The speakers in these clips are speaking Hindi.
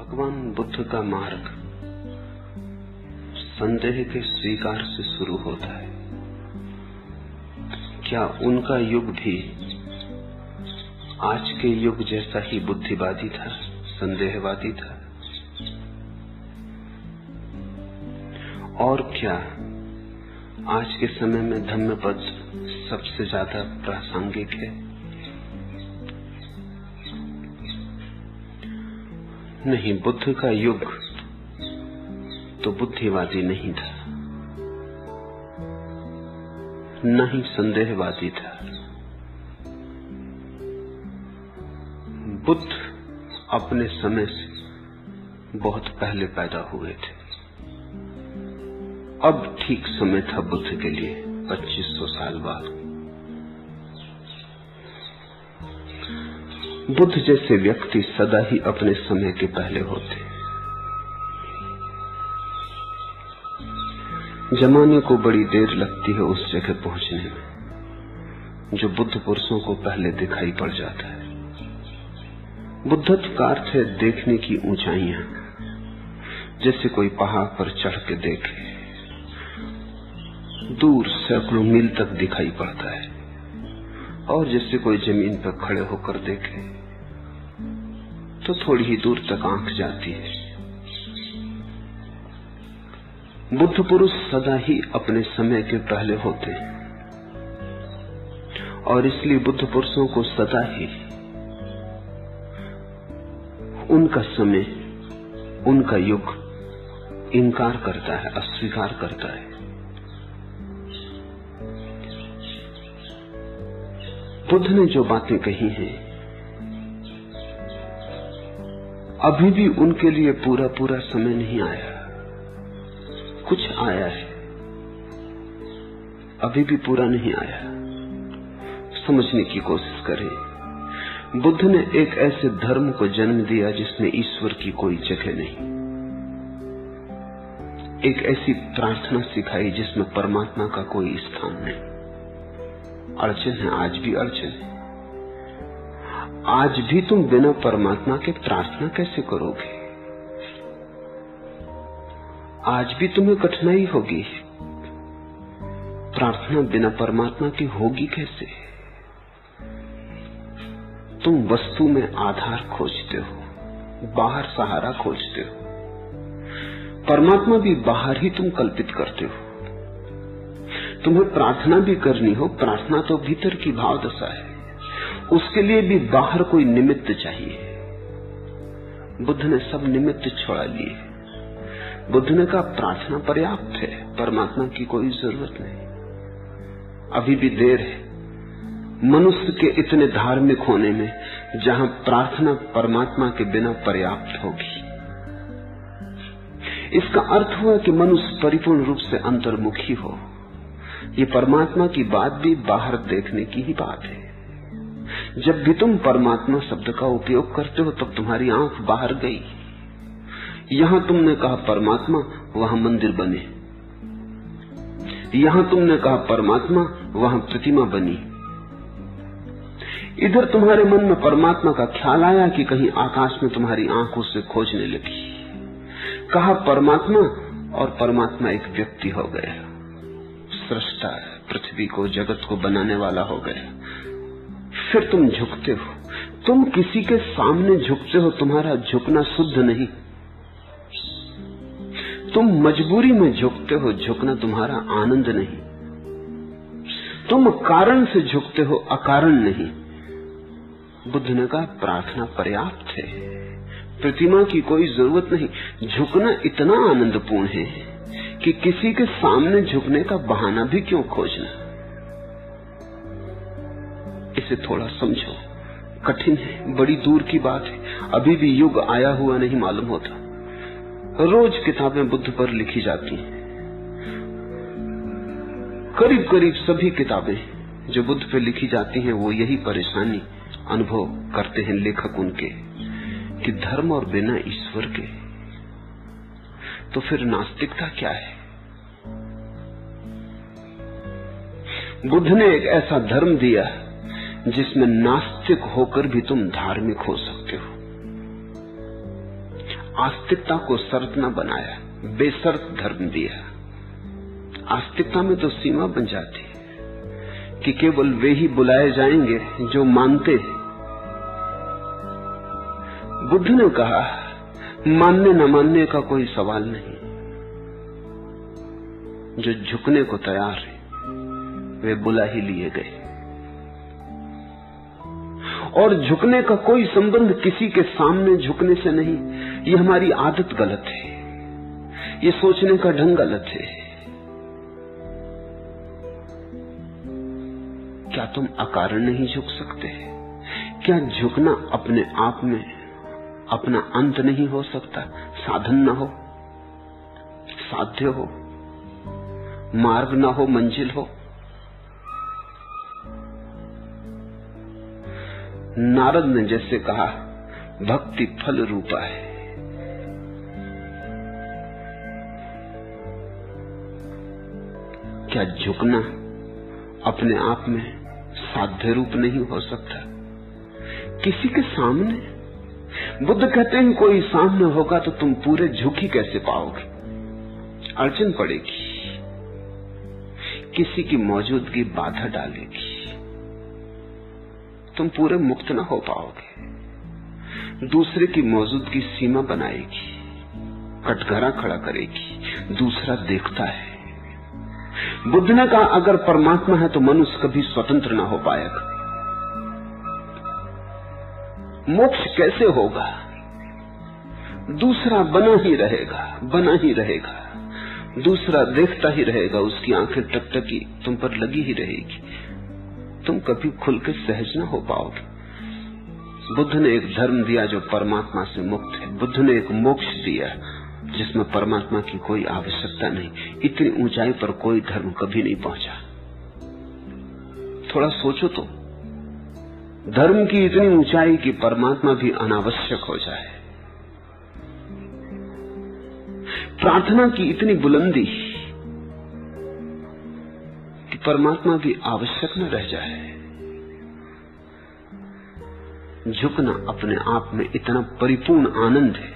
भगवान बुद्ध का मार्ग संदेह के स्वीकार से शुरू होता है। क्या उनका युग भी आज के युग जैसा ही बुद्धिवादी था, संदेहवादी था? और क्या आज के समय में धम्मपद सबसे ज्यादा प्रासंगिक है? नहीं, बुद्ध का युग तो बुद्धिवादी नहीं था, न ही संदेहवादी था। बुद्ध अपने समय से बहुत पहले पैदा हुए थे। अब ठीक समय था बुद्ध के लिए 2500 साल बाद। बुद्ध जैसे व्यक्ति सदा ही अपने समय के पहले होते। जमाने को बड़ी देर लगती है उस जगह पहुंचने में जो बुद्ध पुरुषों को पहले दिखाई पड़ जाता है। बुद्धत्व का अर्थ है देखने की ऊंचाइयां, जैसे कोई पहाड़ पर चढ़ के देखे, दूर सैकड़ों मील तक दिखाई पड़ता है, और जैसे कोई जमीन पर खड़े होकर देखे तो थोड़ी ही दूर तक आंख जाती है। बुद्ध पुरुष सदा ही अपने समय के पहले होते हैं, और इसलिए बुद्ध पुरुषों को सदा ही उनका समय, उनका युग इनकार करता है, अस्वीकार करता है। बुद्ध ने जो बातें कही हैं अभी भी उनके लिए पूरा पूरा समय नहीं आया। कुछ आया है, अभी भी पूरा नहीं आया। समझने की कोशिश करें। बुद्ध ने एक ऐसे धर्म को जन्म दिया जिसमें ईश्वर की कोई जगह नहीं, एक ऐसी प्रार्थना सिखाई जिसमें परमात्मा का कोई स्थान नहीं। अड़चन है, आज भी अड़चन है। आज भी तुम बिना परमात्मा के प्रार्थना कैसे करोगे? आज भी तुम्हें कठिनाई होगी। प्रार्थना बिना परमात्मा की होगी कैसे? तुम वस्तु में आधार खोजते हो, बाहर सहारा खोजते हो। परमात्मा भी बाहर ही तुम कल्पित करते हो। तुम्हें प्रार्थना भी करनी हो, प्रार्थना तो भीतर की भाव दशा है, उसके लिए भी बाहर कोई निमित्त चाहिए। बुद्ध ने सब निमित्त छोड़ा लिए। बुद्ध ने कहा प्रार्थना पर्याप्त है, परमात्मा की कोई जरूरत नहीं। अभी भी देर है मनुष्य के इतने धार्मिक होने में जहां प्रार्थना परमात्मा के बिना पर्याप्त होगी। इसका अर्थ हुआ कि मनुष्य परिपूर्ण रूप से अंतर्मुखी हो। ये परमात्मा की बात भी बाहर देखने की ही बात है। जब भी तुम परमात्मा शब्द का उपयोग करते हो तब तुम्हारी आंख बाहर गई। यहां तुमने कहा परमात्मा, वहां मंदिर बने। यहां तुमने कहा परमात्मा, वहां प्रतिमा बनी। इधर तुम्हारे मन में परमात्मा का ख्याल आया कि कहीं आकाश में तुम्हारी आंख उसे खोजने लगी। कहा परमात्मा, और परमात्मा एक व्यक्ति हो गया, सृष्टा, पृथ्वी को, जगत को बनाने वाला हो गया। फिर तुम झुकते हो। तुम किसी के सामने झुकते हो, तुम्हारा झुकना शुद्ध नहीं। तुम मजबूरी में झुकते हो, झुकना तुम्हारा आनंद नहीं। तुम कारण से झुकते हो, अकारण नहीं। बुद्ध ने कहा प्रार्थना पर्याप्त है, प्रतिमा की कोई जरूरत नहीं। झुकना इतना आनंदपूर्ण है कि किसी के सामने झुकने का बहाना भी क्यों खोजना। इसे थोड़ा समझो, कठिन है, बड़ी दूर की बात है। अभी भी युग आया हुआ नहीं मालूम होता। रोज किताबें बुद्ध पर लिखी जाती हैं। करीब करीब सभी किताबें जो बुद्ध पर लिखी जाती हैं वो यही pरेशानी अनुभव करते हैं लेखक उनके, कि धर्म और बिना ईश्वर के तो फिर नास्तिकता क्या है। बुद्ध ने एक ऐसा धर्म दिया जिसमें नास्तिक होकर भी तुम धार्मिक हो सकते हो। आस्तिकता को शर्त न बनाया, बेशर्त धर्म दिया। आस्तिकता में तो सीमा बन जाती है कि केवल वे ही बुलाए जाएंगे जो मानते हैं। बुद्ध ने कहा मानने न मानने का कोई सवाल नहीं, जो झुकने को तैयार है वे बुला ही लिए गए। और झुकने का कोई संबंध किसी के सामने झुकने से नहीं। ये हमारी आदत गलत है, ये सोचने का ढंग गलत है। क्या तुम अकारण नहीं झुक सकते? क्या झुकना अपने आप में अपना अंत नहीं हो सकता? साधन ना हो, साध्य हो, मार्ग ना हो, मंजिल हो। नारद ने जैसे कहा भक्ति फल रूपा है। क्या झुकना अपने आप में साध्य रूप नहीं हो सकता? किसी के सामने? बुद्ध कहते हैं कोई सामने होगा तो तुम पूरे झुक ही कैसे पाओगे? अड़चन पड़ेगी, किसी की मौजूदगी बाधा डालेगी, तुम पूरे मुक्त न हो पाओगे। दूसरे की मौजूदगी सीमा बनाएगी, कटघरा खड़ा करेगी, दूसरा देखता है। बुद्ध ने कहा अगर परमात्मा है तो मनुष्य कभी स्वतंत्र ना हो पाएगा। मोक्ष कैसे होगा? दूसरा बना ही रहेगा, बना ही रहेगा, दूसरा देखता ही रहेगा, उसकी आंखें टकटकी तुम पर लगी ही रहेगी, तुम कभी खुल के सहज ना हो पाओगे। बुद्ध ने एक धर्म दिया जो परमात्मा से मुक्त है। बुद्ध ने एक मोक्ष दिया जिसमें परमात्मा की कोई आवश्यकता नहीं। इतनी ऊंचाई पर कोई धर्म कभी नहीं पहुंचा। थोड़ा सोचो तो, धर्म की इतनी ऊंचाई कि परमात्मा भी अनावश्यक हो जाए, प्रार्थना की इतनी बुलंदी कि परमात्मा भी आवश्यक न रह जाए। झुकना अपने आप में इतना परिपूर्ण आनंद है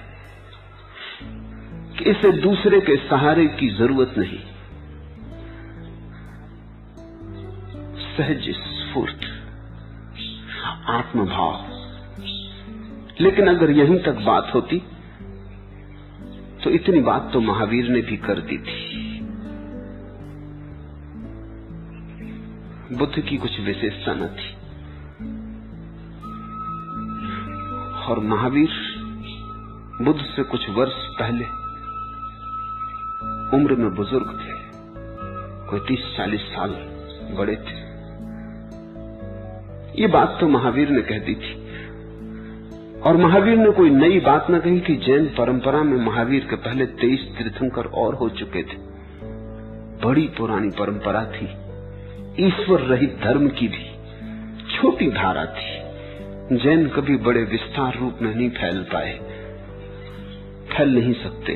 कि इसे दूसरे के सहारे की जरूरत नहीं। सहज स्फूर्त आत्मभाव। लेकिन अगर यहीं तक बात होती तो इतनी बात तो महावीर ने भी कर दी थी। बुद्ध की कुछ विशेषता न थी और महावीर बुद्ध से कुछ वर्ष पहले उम्र में बुजुर्ग थे, कोई 30-40 साल बड़े थे। ये बात तो महावीर ने कह दी थी और महावीर ने कोई नई बात न कही कि जैन परंपरा में महावीर के पहले 23 तीर्थंकर और हो चुके थे। बड़ी पुरानी परंपरा थी, ईश्वर रहित धर्म की भी छोटी धारा थी। जैन कभी बड़े विस्तार रूप में नहीं फैल पाए, फैल नहीं सकते,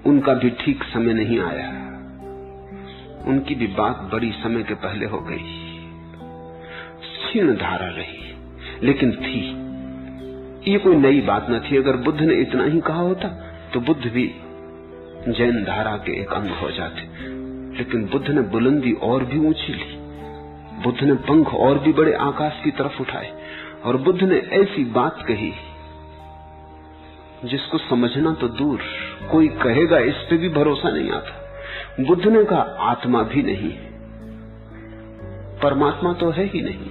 उनका भी ठीक समय नहीं आया, उनकी भी बात बड़ी समय के पहले हो गई। क्षीण धारा रही लेकिन थी, ये कोई नई बात न थी। अगर बुद्ध ने इतना ही कहा होता तो बुद्ध भी जैन धारा के एक अंग हो जाते। लेकिन बुद्ध ने बुलंदी और भी ऊंची ली, बुद्ध ने पंख और भी बड़े आकाश की तरफ उठाए और बुद्ध ने ऐसी बात कही जिसको समझना तो दूर, कोई कहेगा इस पे भी भरोसा नहीं आता। बुद्ध ने कहा आत्मा भी नहीं, परमात्मा तो है ही नहीं।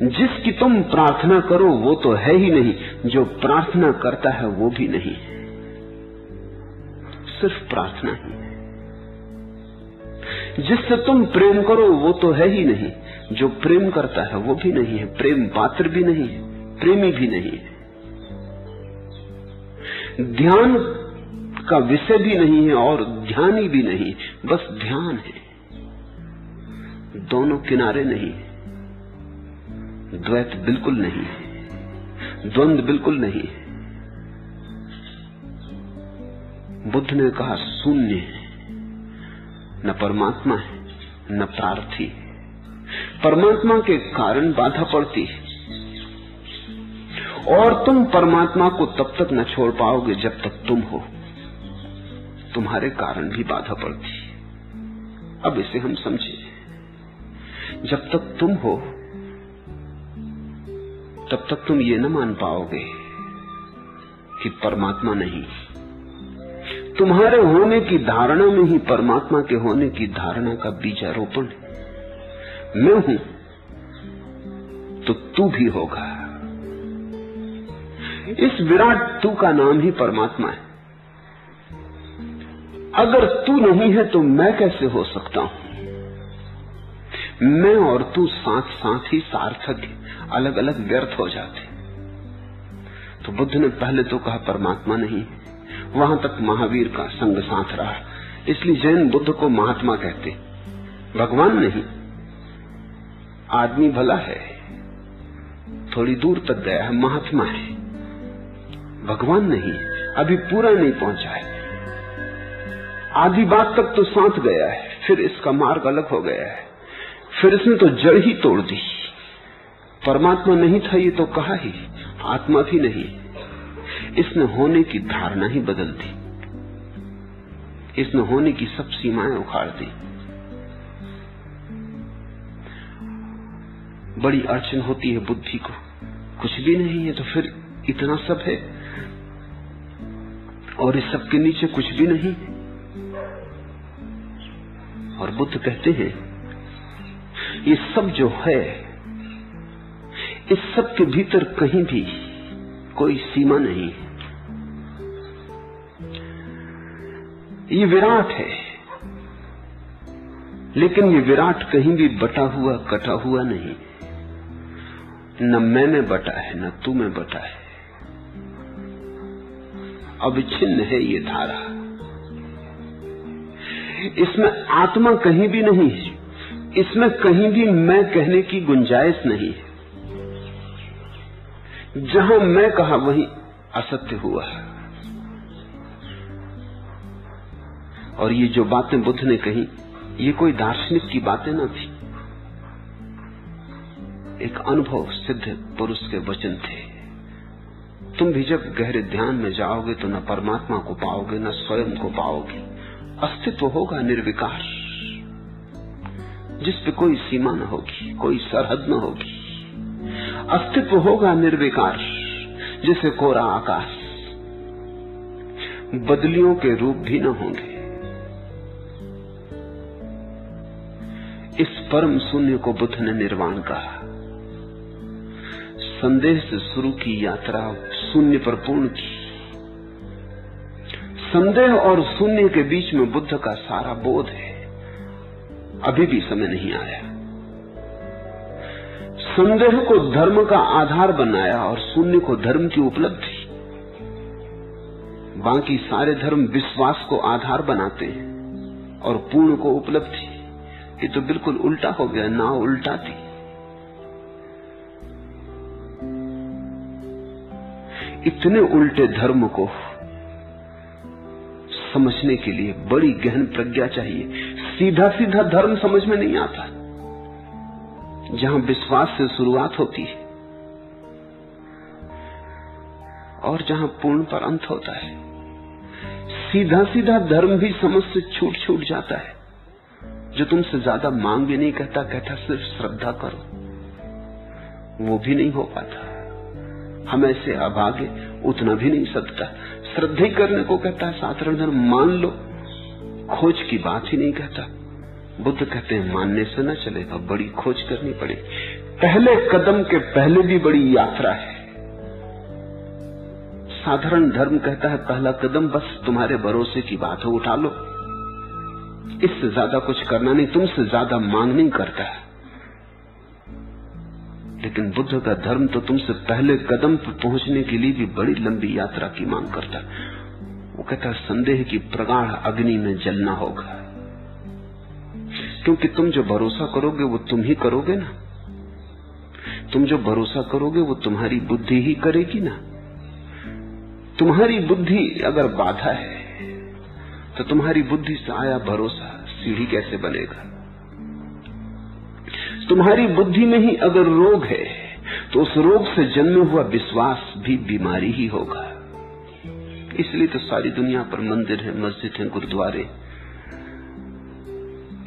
जिसकी तुम प्रार्थना करो वो तो है ही नहीं, जो प्रार्थना करता है वो भी नहीं, सिर्फ प्रार्थना ही है। जिससे तुम प्रेम करो वो तो है ही नहीं, जो प्रेम करता है वो भी नहीं है, प्रेम पात्र भी नहीं है, प्रेमी भी नहीं है। ध्यान का विषय भी नहीं है और ध्यानी भी नहीं, बस ध्यान है। दोनों किनारे नहीं, द्वैत बिल्कुल नहीं, द्वंद्व बिल्कुल नहीं। बुद्ध ने कहा शून्य है, न परमात्मा है न प्रार्थी। परमात्मा के कारण बाधा पड़ती है, और तुम परमात्मा को तब तक न छोड़ पाओगे जब तक तुम हो। तुम्हारे कारण भी बाधा पड़ती। अब इसे हम समझे, जब तक तुम हो तब तक तुम ये न मान पाओगे कि परमात्मा नहीं। तुम्हारे होने की धारणा में ही परमात्मा के होने की धारणा का बीजारोपण है। मैं हूं तो तू भी होगा। इस विराट तू का नाम ही परमात्मा है। अगर तू नहीं है तो मैं कैसे हो सकता हूं? मैं और तू साथ साथ ही सार्थक, अलग अलग व्यर्थ हो जाते। तो बुद्ध ने पहले तो कहा परमात्मा नहीं, वहां तक महावीर का संग साथ रहा। इसलिए जैन बुद्ध को महात्मा कहते। भगवान नहीं, आदमी भला है, थोड़ी दूर तक गया है, महात्मा है। भगवान नहीं, अभी पूरा नहीं पहुंचा है, आधी बात तक तो साथ गया है, फिर इसका मार्ग अलग हो गया है, फिर इसने तो जड़ ही तोड़ दी। परमात्मा नहीं था ये तो कहा ही, आत्मा भी नहीं। इसने होने की धारणा ही बदल दी, इसने होने की सब सीमाएं उखाड़ दी। बड़ी अड़चन होती है बुद्धि को, कुछ भी नहीं है तो फिर इतना सब है और इस सब के नीचे कुछ भी नहीं। और बुद्ध कहते हैं ये सब जो है, इस सब के भीतर कहीं भी कोई सीमा नहीं। ये विराट है, लेकिन ये विराट कहीं भी बटा हुआ कटा हुआ नहीं। न मैं में बटा है, न तू में बटा है, अविच्छिन्न है ये धारा। इसमें आत्मा कहीं भी नहीं है, इसमें कहीं भी मैं कहने की गुंजाइश नहीं है। जहां मैं कहा वहीं असत्य हुआ। और ये जो बातें बुद्ध ने कही, ये कोई दार्शनिक की बातें न थी, एक अनुभव सिद्ध पुरुष के वचन थे। तुम भी जब गहरे ध्यान में जाओगे तो न परमात्मा को पाओगे, न स्वयं को पाओगे। अस्तित्व होगा निर्विकार, जिस पे कोई सीमा न होगी, कोई सरहद न होगी। अस्तित्व होगा निर्विकार, जैसे कोरा आकाश, बदलियों के रूप भी न होंगे। इस परम शून्य को बुद्ध ने निर्वाण कहा। संदेह से शुरू की यात्रा शून्य पर पूर्ण की। संदेह और शून्य के बीच में बुद्ध का सारा बोध है। अभी भी समय नहीं आया। संदेह को धर्म का आधार बनाया और शून्य को धर्म की उपलब्धि। बाकी सारे धर्म विश्वास को आधार बनाते हैं और पूर्ण को उपलब्धि। ये तो बिल्कुल उल्टा हो गया, नाव उल्टा थी। इतने उल्टे धर्म को समझने के लिए बड़ी गहन प्रज्ञा चाहिए। सीधा सीधा धर्म समझ में नहीं आता। जहां विश्वास से शुरुआत होती है और जहां पूर्ण पर अंत होता है, सीधा सीधा धर्म भी समझ से छूट छूट जाता है। जो तुमसे ज्यादा मांग भी नहीं कहता, कहता सिर्फ श्रद्धा करो, वो भी नहीं हो पाता। हम ऐसे अभागे, उतना भी नहीं सकता। श्रद्धा ही करने को कहता है साधारण धर्म, मान लो, खोज की बात ही नहीं कहता। बुद्ध कहते हैं मानने से न चलेगा, बड़ी खोज करनी पड़ेगी। पहले कदम के पहले भी बड़ी यात्रा है। साधारण धर्म कहता है पहला कदम बस तुम्हारे भरोसे की बात है, उठा लो, इससे ज्यादा कुछ करना नहीं, तुमसे ज्यादा मांग नहीं करता। लेकिन बुद्ध का धर्म तो तुमसे पहले कदम पर पहुंचने के लिए भी बड़ी लंबी यात्रा की मांग करता। वो कहता संदेह की प्रगाढ़ अग्नि में जलना होगा, क्योंकि तुम जो भरोसा करोगे वो तुम ही करोगे ना। तुम जो भरोसा करोगे वो तुम्हारी बुद्धि ही करेगी ना। तुम्हारी बुद्धि अगर बाधा है तो तुम्हारी बुद्धि से आया भरोसा सीढ़ी कैसे बनेगा। तुम्हारी बुद्धि में ही अगर रोग है तो उस रोग से जन्मे हुआ विश्वास भी बीमारी ही होगा। इसलिए तो सारी दुनिया पर मंदिर है, मस्जिद है, गुरुद्वारे,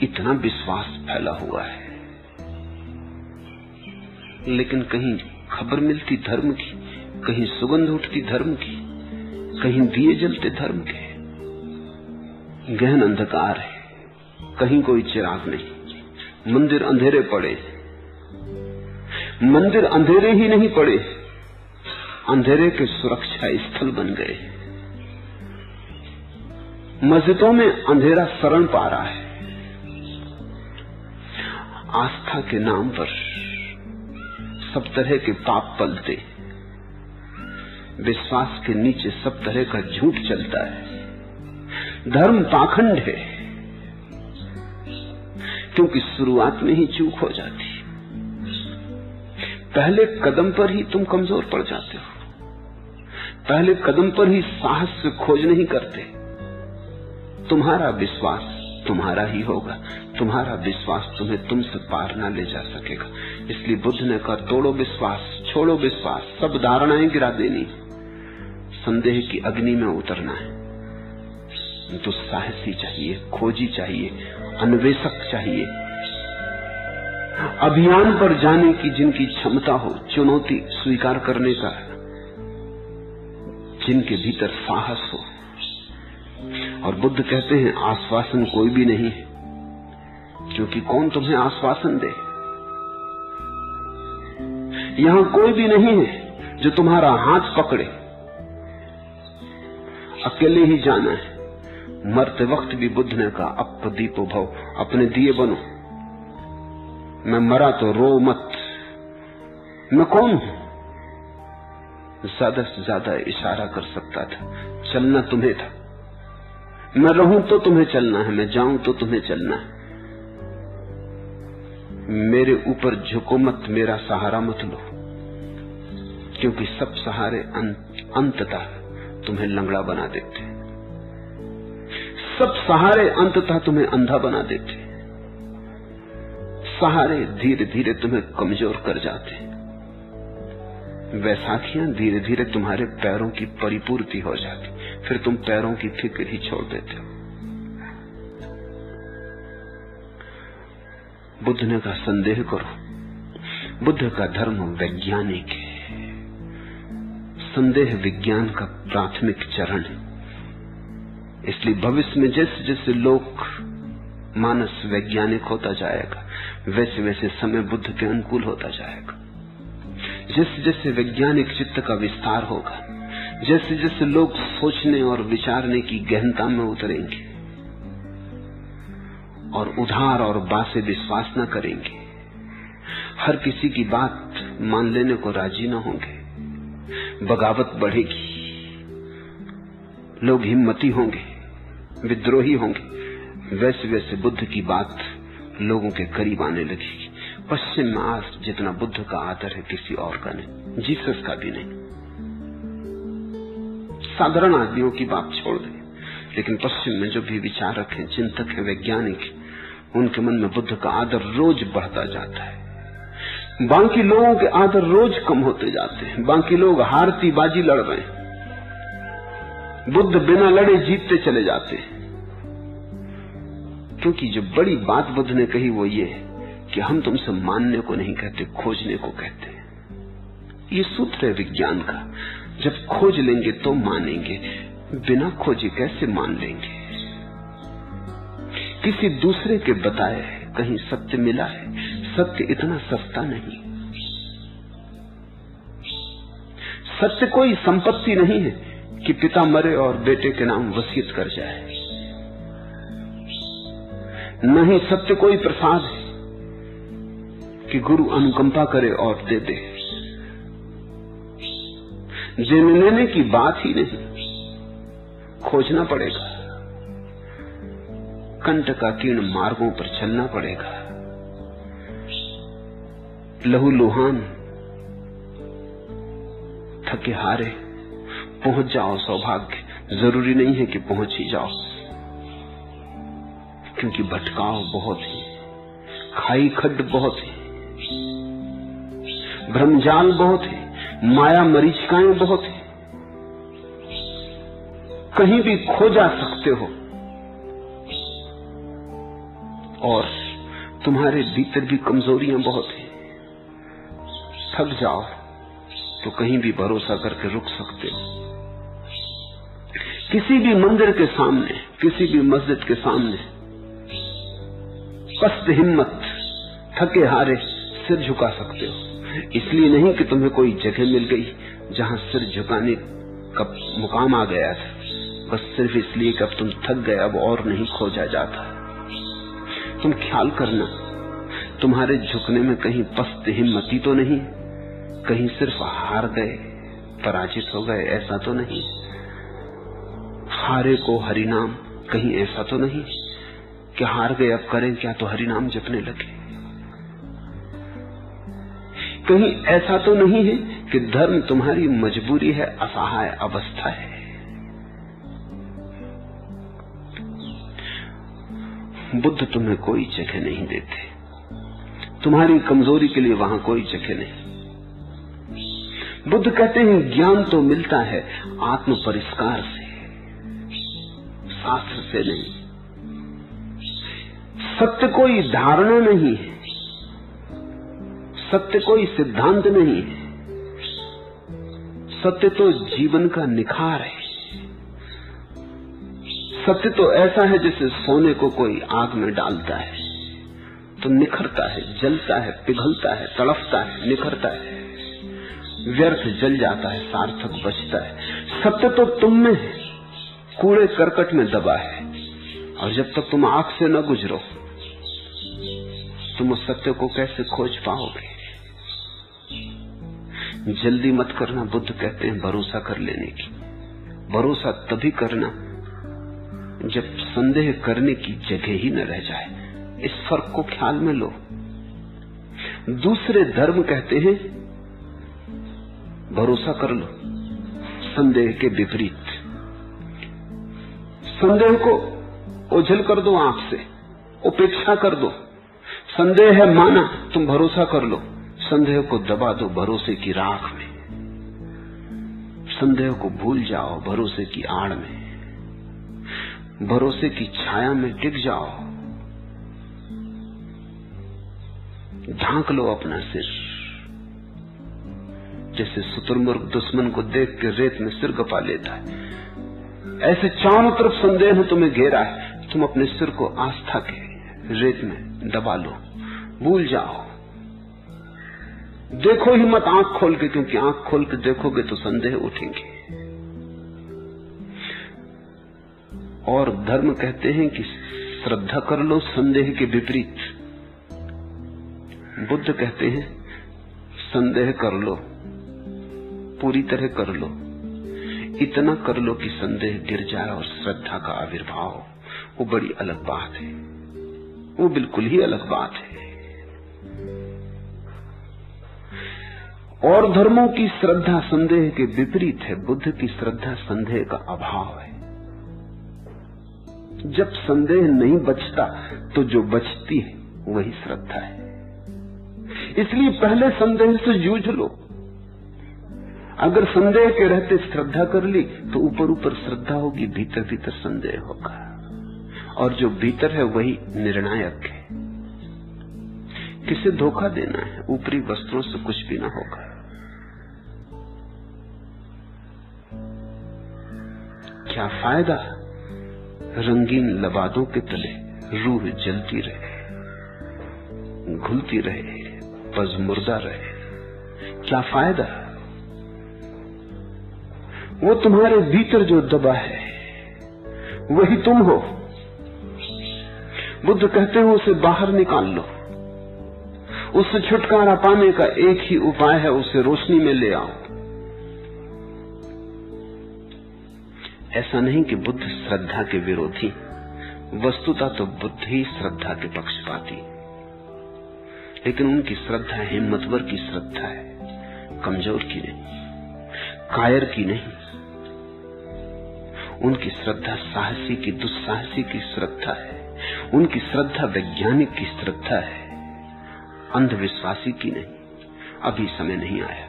इतना विश्वास फैला हुआ है। लेकिन कहीं खबर मिलती धर्म की, कहीं सुगंध उठती धर्म की, कहीं दिए जलते धर्म के। गहन अंधकार है, कहीं कोई चिराग नहीं। मंदिर अंधेरे पड़े, मंदिर अंधेरे ही नहीं पड़े, अंधेरे के सुरक्षा स्थल बन गए। मस्जिदों में अंधेरा शरण पा रहा है। आस्था के नाम पर सब तरह के पाप पलते, विश्वास के नीचे सब तरह का झूठ चलता है। धर्म पाखंड है, क्योंकि शुरुआत में ही चूक हो जाती। पहले कदम पर ही तुम कमजोर पड़ जाते हो, पहले कदम पर ही साहस से खोज नहीं करते। तुम्हारा विश्वास तुम्हारा ही होगा, तुम्हारा विश्वास तुम्हें तुमसे पार ना ले जा सकेगा। इसलिए बुद्ध ने कहा, तोड़ो विश्वास, छोड़ो विश्वास, सब धारणाएं गिरा देनी, संदेह की अग्नि में उतरना है। तो साहसी चाहिए, खोजी चाहिए, अन्वेषक चाहिए, अभियान पर जाने की जिनकी क्षमता हो, चुनौती स्वीकार करने का जिनके भीतर साहस हो। और बुद्ध कहते हैं, आश्वासन कोई भी नहीं है, क्योंकि कौन तुम्हें आश्वासन दे। यहां कोई भी नहीं है जो तुम्हारा हाथ पकड़े, अकेले ही जाना है। मरते वक्त भी बुद्ध ने कहा, अप दीपो भव, अपने दिए बनो। मैं मरा तो रो मत। मैं कौन हूं? ज्यादा से ज्यादा इशारा कर सकता था, चलना तुम्हें था। मैं रहूं तो तुम्हें चलना है, मैं जाऊं तो तुम्हें चलना है। मेरे ऊपर झुको मत, मेरा सहारा मत लो, क्योंकि सब सहारे अंततः तुम्हें लंगड़ा बना देते, सब सहारे अंततः तुम्हें अंधा बना देते, सहारे धीरे धीरे तुम्हें कमजोर कर जाते। वैसाखियां धीरे धीरे तुम्हारे पैरों की परिपूर्ति हो जाती, फिर तुम पैरों की फिक्र ही छोड़ देते हो। बुद्ध ने कहा, संदेह करो। बुद्ध का धर्म वैज्ञानिक है, संदेह विज्ञान का प्राथमिक चरण है। इसलिए भविष्य में जैसे जैसे लोक मानस वैज्ञानिक होता जाएगा, वैसे वैसे समय बुद्ध के अनुकूल होता जाएगा। जैसे जैसे वैज्ञानिक चित्त का विस्तार होगा, जैसे जैसे लोग सोचने और विचारने की गहनता में उतरेंगे और उधार और बासे विश्वास न करेंगे, हर किसी की बात मान लेने को राजी न होंगे, बगावत बढ़ेगी, लोग हिम्मती होंगे, विद्रोही होंगे, वैसे वैसे बुद्ध की बात लोगों के करीब आने लगेगी। पश्चिम में आज जितना बुद्ध का आदर है किसी और का नहीं, जीसस का भी नहीं। साधारण आदमियों की बात छोड़ दें, लेकिन पश्चिम में जो भी विचारक हैं, चिंतक हैं, वैज्ञानिक हैं, उनके मन में बुद्ध का आदर रोज बढ़ता जाता है। बाकी लोगों के आदर रोज कम होते जाते हैं। बाकी लोग हारती बाजी लड़ रहे हैं, बुद्ध बिना लड़े जीतते चले जाते हैं। क्योंकि जो बड़ी बात बुद्ध ने कही वो ये है कि हम तुमसे मानने को नहीं कहते, खोजने को कहते हैं। ये सूत्र है विज्ञान का। जब खोज लेंगे तो मानेंगे, बिना खोजे कैसे मान लेंगे? किसी दूसरे के बताए कहीं सत्य मिला है? सत्य इतना सस्ता नहीं। सत्य कोई संपत्ति नहीं है कि पिता मरे और बेटे के नाम वसीयत कर जाए। नहीं, सत्य कोई प्रसाद है कि गुरु अनुकंपा करे और दे दे। देने लेने की बात ही नहीं, खोजना पड़ेगा, कंटकाकीर्ण मार्गों पर चलना पड़ेगा। लहू लुहान, थके हारे पहुंच जाओ सौभाग्य। जरूरी नहीं है कि पहुंच ही जाओ, क्योंकि भटकाव बहुत है, खाई खड्ड बहुत है, भ्रमजाल बहुत है, माया मरीचिकाएं बहुत हैं, कहीं भी खो जा सकते हो, और तुम्हारे भीतर भी कमजोरियां बहुत हैं। थक जाओ तो कहीं भी भरोसा करके रुक सकते हो। किसी भी मंदिर के सामने, किसी भी मस्जिद के सामने पस्त हिम्मत, थके हारे सिर झुका सकते हो। इसलिए नहीं कि तुम्हें कोई जगह मिल गई जहां सिर झुकाने का मुकाम आ गया था, बस सिर्फ इसलिए कि अब तुम थक गए, अब और नहीं खोजा जाता। तुम ख्याल करना, तुम्हारे झुकने में कहीं पस्त हिम्मती तो नहीं, कहीं सिर्फ हार गए, पराजित हो गए, ऐसा तो नहीं। हारे को हरिनाम, कहीं ऐसा तो नहीं कि हार गए अब करें क्या, तो हरिनाम जपने लगे। कहीं ऐसा तो नहीं है कि धर्म तुम्हारी मजबूरी है, असहाय अवस्था है। बुद्ध तुम्हें कोई जगह नहीं देते, तुम्हारी कमजोरी के लिए वहां कोई जगह नहीं। बुद्ध कहते हैं ज्ञान तो मिलता है आत्म परिष्कार से, शास्त्र से नहीं। सत्य कोई धारणा नहीं है, सत्य कोई सिद्धांत नहीं है, सत्य तो जीवन का निखार है। सत्य तो ऐसा है जैसे सोने को कोई आग में डालता है तो निखरता है, जलता है, पिघलता है, तड़पता है, निखरता है, व्यर्थ जल जाता है, सार्थक बचता है। सत्य तो तुम में है, कूड़े करकट में दबा है, और जब तक तुम आंख से न गुजरो तुम उस सत्य को कैसे खोज पाओगे। जल्दी मत करना, बुद्ध कहते हैं भरोसा कर लेने की। भरोसा तभी करना जब संदेह करने की जगह ही न रह जाए। इस फर्क को ख्याल में लो। दूसरे धर्म कहते हैं भरोसा कर लो, संदेह के विपरीत। संदेह को ओझल कर दो, आंख से उपेक्षा कर दो। संदेह है माना, तुम भरोसा कर लो। संदेह को दबा दो भरोसे की राख में, संदेह को भूल जाओ भरोसे की आड़ में, भरोसे की छाया में टिक जाओ। ढांक लो अपना सिर, जैसे शुतुरमुर्ग दुश्मन को देख के रेत में सिर गपा लेता है, ऐसे चारों तरफ संदेह ने तुम्हें घेरा है। तुम अपने सिर को आस्था के रेत में दबा लो, भूल जाओ। देखो ही मत आंख खोल के, क्योंकि आंख खोल के देखोगे तो संदेह उठेंगे। और धर्म कहते हैं कि श्रद्धा कर लो संदेह के विपरीत। बुद्ध कहते हैं संदेह कर लो, पूरी तरह कर लो, इतना कर लो कि संदेह गिर जाए और श्रद्धा का आविर्भाव हो। वो बड़ी अलग बात है, वो बिल्कुल ही अलग बात है। और धर्मों की श्रद्धा संदेह के विपरीत है, बुद्ध की श्रद्धा संदेह का अभाव है। जब संदेह नहीं बचता तो जो बचती है वही श्रद्धा है। इसलिए पहले संदेह से जूझ लो। अगर संदेह के रहते श्रद्धा कर ली तो ऊपर ऊपर श्रद्धा होगी, भीतर भीतर संदेह होगा, और जो भीतर है वही निर्णायक है। किसे धोखा देना है, ऊपरी वस्त्रों से कुछ भी ना होगा। क्या फायदा रंगीन लबादों के तले रूह जलती रहे, घुलती रहे, पजमुर्दा रहे, क्या फायदा। वो तुम्हारे भीतर जो दबा है वही तुम हो। बुद्ध कहते हैं उसे बाहर निकाल लो। उससे छुटकारा पाने का एक ही उपाय है, उसे रोशनी में ले आओ। ऐसा नहीं कि बुद्ध श्रद्धा के विरोधी, वस्तुतः तो बुद्ध ही श्रद्धा के पक्षपाती, लेकिन उनकी श्रद्धा हिम्मतवर की श्रद्धा है, कमजोर की नहीं, कायर की नहीं। उनकी श्रद्धा साहसी की, दुस्साहसी की श्रद्धा है। उनकी श्रद्धा वैज्ञानिक की श्रद्धा है, अंधविश्वासी की नहीं। अभी समय नहीं आया,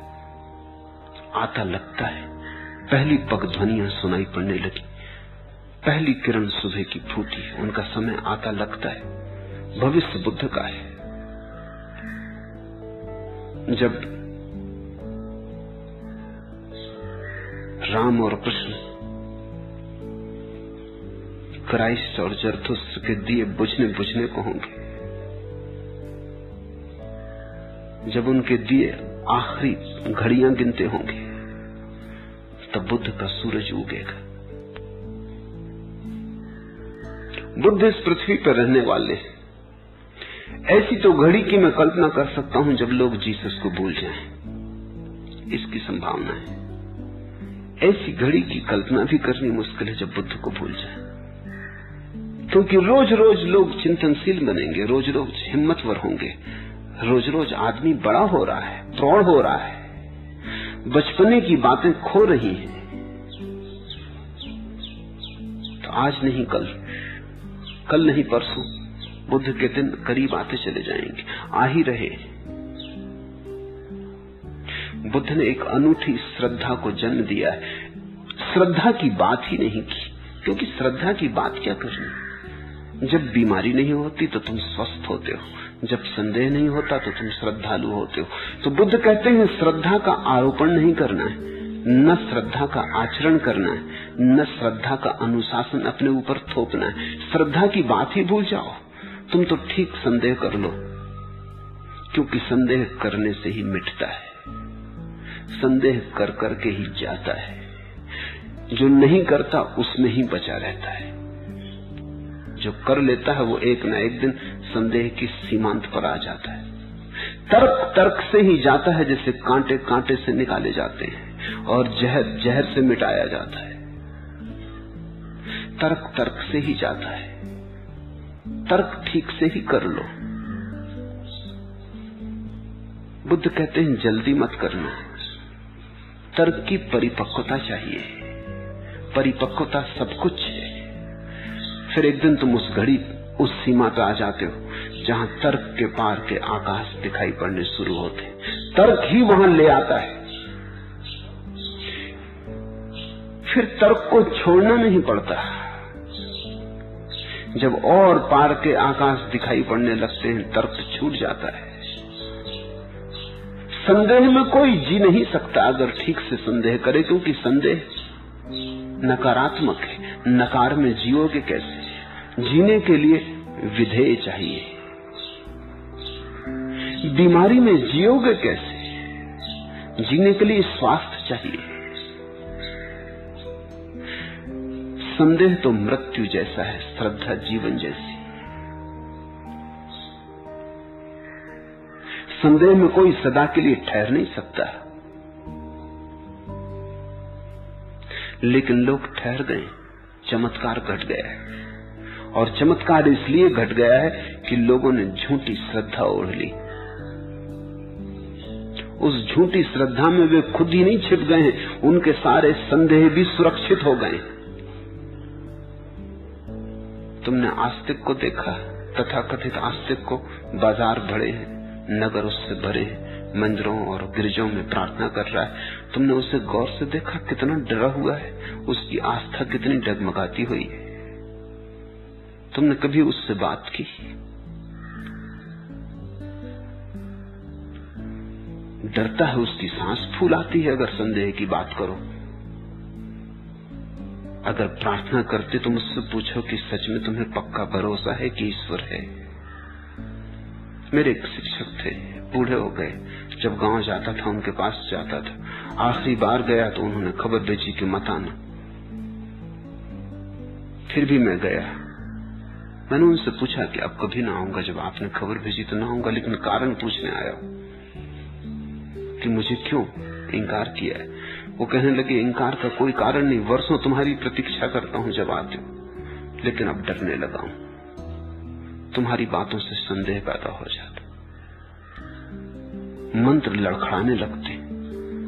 आता लगता है, पहली पगध्वनियां सुनाई पड़ने लगी, पहली किरण सुबह की फूटी, उनका समय आता लगता है। भविष्य बुद्ध का है। जब राम और कृष्ण क्राइस्ट और जरथुस्त्र के दिए बुझने को होंगे, जब उनके दिए आखिरी घड़ियां गिनते होंगे, तब बुद्ध का सूरज उगेगा। बुद्ध इस पृथ्वी पर रहने वाले हैं। ऐसी तो घड़ी की मैं कल्पना कर सकता हूं जब लोग जीसस को भूल जाएं, इसकी संभावना है। ऐसी घड़ी की कल्पना भी करनी मुश्किल है जब बुद्ध को भूल जाए, क्योंकि रोज रोज लोग चिंतनशील बनेंगे, रोज रोज हिम्मतवर होंगे, रोज रोज आदमी बड़ा हो रहा है, प्रौढ़ हो रहा है, बचपने की बातें खो रही हैं। तो आज नहीं कल नहीं परसों बुद्ध के दिन करीब आते चले जाएंगे, आ ही रहे। बुद्ध ने एक अनूठी श्रद्धा को जन्म दिया है। श्रद्धा की बात ही नहीं की, क्योंकि श्रद्धा की बात क्या करनी। जब बीमारी नहीं होती तो तुम स्वस्थ होते हो, जब संदेह नहीं होता तो तुम श्रद्धालु होते हो। तो बुद्ध कहते हैं श्रद्धा का आरोपण नहीं करना है, न श्रद्धा का आचरण करना है, न श्रद्धा का अनुशासन अपने ऊपर थोपना है। श्रद्धा की बात ही भूल जाओ, तुम तो ठीक संदेह कर लो, क्योंकि संदेह करने से ही मिटता है, संदेह कर करके ही जाता है। जो नहीं करता उसमें ही बचा रहता है, जो कर लेता है वो एक न एक दिन संदेह की सीमांत पर आ जाता है। तर्क तर्क से ही जाता है, जैसे कांटे कांटे से निकाले जाते हैं और जहर जहर से मिटाया जाता है। तर्क तर्क से ही जाता है, तर्क ठीक से ही कर लो। बुद्ध कहते हैं जल्दी मत करना, तर्क की परिपक्वता चाहिए, परिपक्वता सब कुछ है। फिर एक दिन तुम उस सीमा पर आ जाते हो जहां तर्क के पार के आकाश दिखाई पड़ने शुरू होते। तर्क ही वहां ले आता है, फिर तर्क को छोड़ना नहीं पड़ता। जब और पार के आकाश दिखाई पड़ने लगते हैं, तर्क छूट जाता है। संदेह में कोई जी नहीं सकता अगर ठीक से संदेह करे, क्योंकि संदेह नकारात्मक है। नकार में जियोगे कैसे? जीने के लिए विधेय चाहिए। बीमारी में जियोगे कैसे? जीने के लिए स्वास्थ्य चाहिए। संदेह तो मृत्यु जैसा है, श्रद्धा जीवन जैसी। संदेह में कोई सदा के लिए ठहर नहीं सकता, लेकिन लोग ठहर गए, चमत्कार घट गया है। और चमत्कार इसलिए घट गया है कि लोगों ने झूठी श्रद्धा ओढ़ ली। उस झूठी श्रद्धा में वे खुद ही नहीं छिप गए हैं, उनके सारे संदेह भी सुरक्षित हो गए। तुमने आस्तिक को देखा, तथाकथित आस्तिक को, बाजार भरे हैं, नगर उससे भरे हैं, मंदिरों और गिरजों में प्रार्थना कर रहा है। तुमने उसे गौर से देखा, कितना डरा हुआ है, उसकी आस्था कितनी डगमगाती हुई है। तुमने कभी उससे बात की? डरता है, उसकी सांस फूल आती है अगर संदेह की बात करो। अगर प्रार्थना करते तुम उससे पूछो कि सच में तुम्हें पक्का भरोसा है कि ईश्वर है। मेरे एक शिक्षक थे, बूढ़े हो गए। जब गांव जाता था उनके पास जाता था। आखिरी बार गया तो उन्होंने खबर भेजी कि मत आना। फिर भी मैं गया। मैंने उनसे पूछा कि अब कभी ना आऊंगा, जब आपने खबर भेजी तो ना आऊंगा, लेकिन कारण पूछने आया कि मुझे क्यों इनकार किया है। वो कहने लगे, इनकार का कोई कारण नहीं, वर्षों तुम्हारी प्रतीक्षा करता हूं जब आते हो, लेकिन अब डरने लगा हूं, तुम्हारी बातों से संदेह पैदा हो जाता, मंत्र लड़खड़ाने लगते।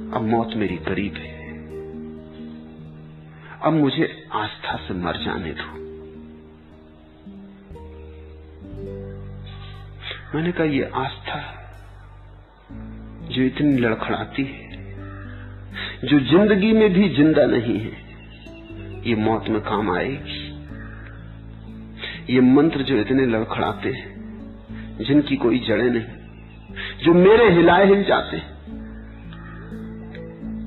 अब मौत मेरी करीब है, अब मुझे आस्था से मर जाने दो। मैंने कहा, ये आस्था जो इतनी लड़खड़ाती है, जो जिंदगी में भी जिंदा नहीं है, ये मौत में काम आएगी। ये मंत्र जो इतने लड़खड़ाते हैं, जिनकी कोई जड़ें नहीं, जो मेरे हिलाए हिल जाते,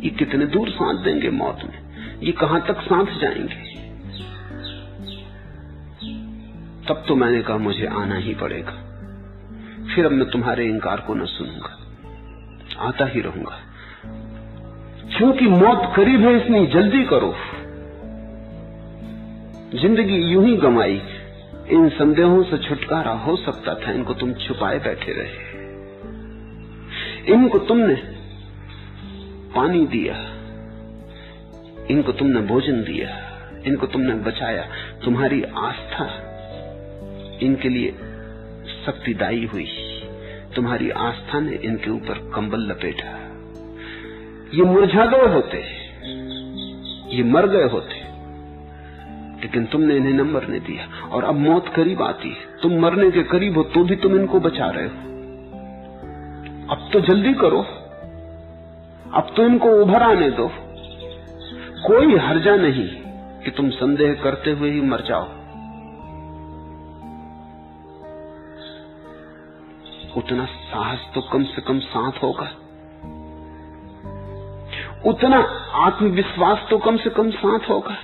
ये कितने दूर सांस देंगे मौत में, ये कहां तक सांस जाएंगे। तब तो मैंने कहा मुझे आना ही पड़ेगा। फिर अब मैं तुम्हारे इंकार को न सुनूंगा, आता ही रहूंगा। क्योंकि मौत करीब है, इसलिए जल्दी करो। जिंदगी यूं ही गंवाई, इन संदेहों से छुटकारा हो सकता था, इनको तुम छुपाए बैठे रहे। इनको तुमने पानी दिया, इनको तुमने भोजन दिया, इनको तुमने बचाया। तुम्हारी आस्था इनके लिए शक्तिदायी हुई, तुम्हारी आस्था ने इनके ऊपर कंबल लपेटा। ये मुरझा गए होते, ये मर गए होते, लेकिन तुमने इन्हें न मरने दिया। और अब मौत करीब आती है, तुम मरने के करीब हो तो भी तुम इनको बचा रहे हो। अब तो जल्दी करो, अब तो इनको उभर आने दो। कोई हर्जा नहीं कि तुम संदेह करते हुए ही मर जाओ। उतना साहस तो कम से कम साथ होगा, उतना आत्मविश्वास तो कम से कम साथ होगा।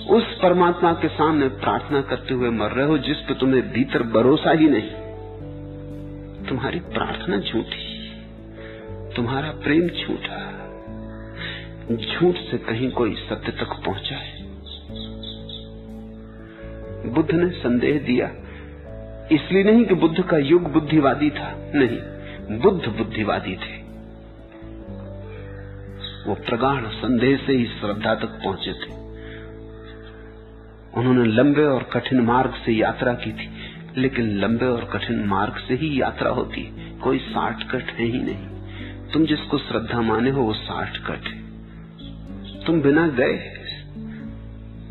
उस परमात्मा के सामने प्रार्थना करते हुए मर रहे हो जिस पे तुम्हें भीतर भरोसा ही नहीं। तुम्हारी प्रार्थना झूठी, तुम्हारा प्रेम झूठा। झूठ से कहीं कोई सत्य तक पहुंचा है। बुद्ध ने संदेह दिया, इसलिए नहीं कि बुद्ध का युग बुद्धिवादी था, नहीं, बुद्ध बुद्धिवादी थे। वो प्रगाढ़ संदेह से ही श्रद्धा तक पहुंचे थे। उन्होंने लंबे और कठिन मार्ग से यात्रा की थी, लेकिन लंबे और कठिन मार्ग से ही यात्रा होती है, कोई शॉर्टकट है ही नहीं। तुम जिसको श्रद्धा माने हो वो शॉर्टकट है। तुम बिना गए,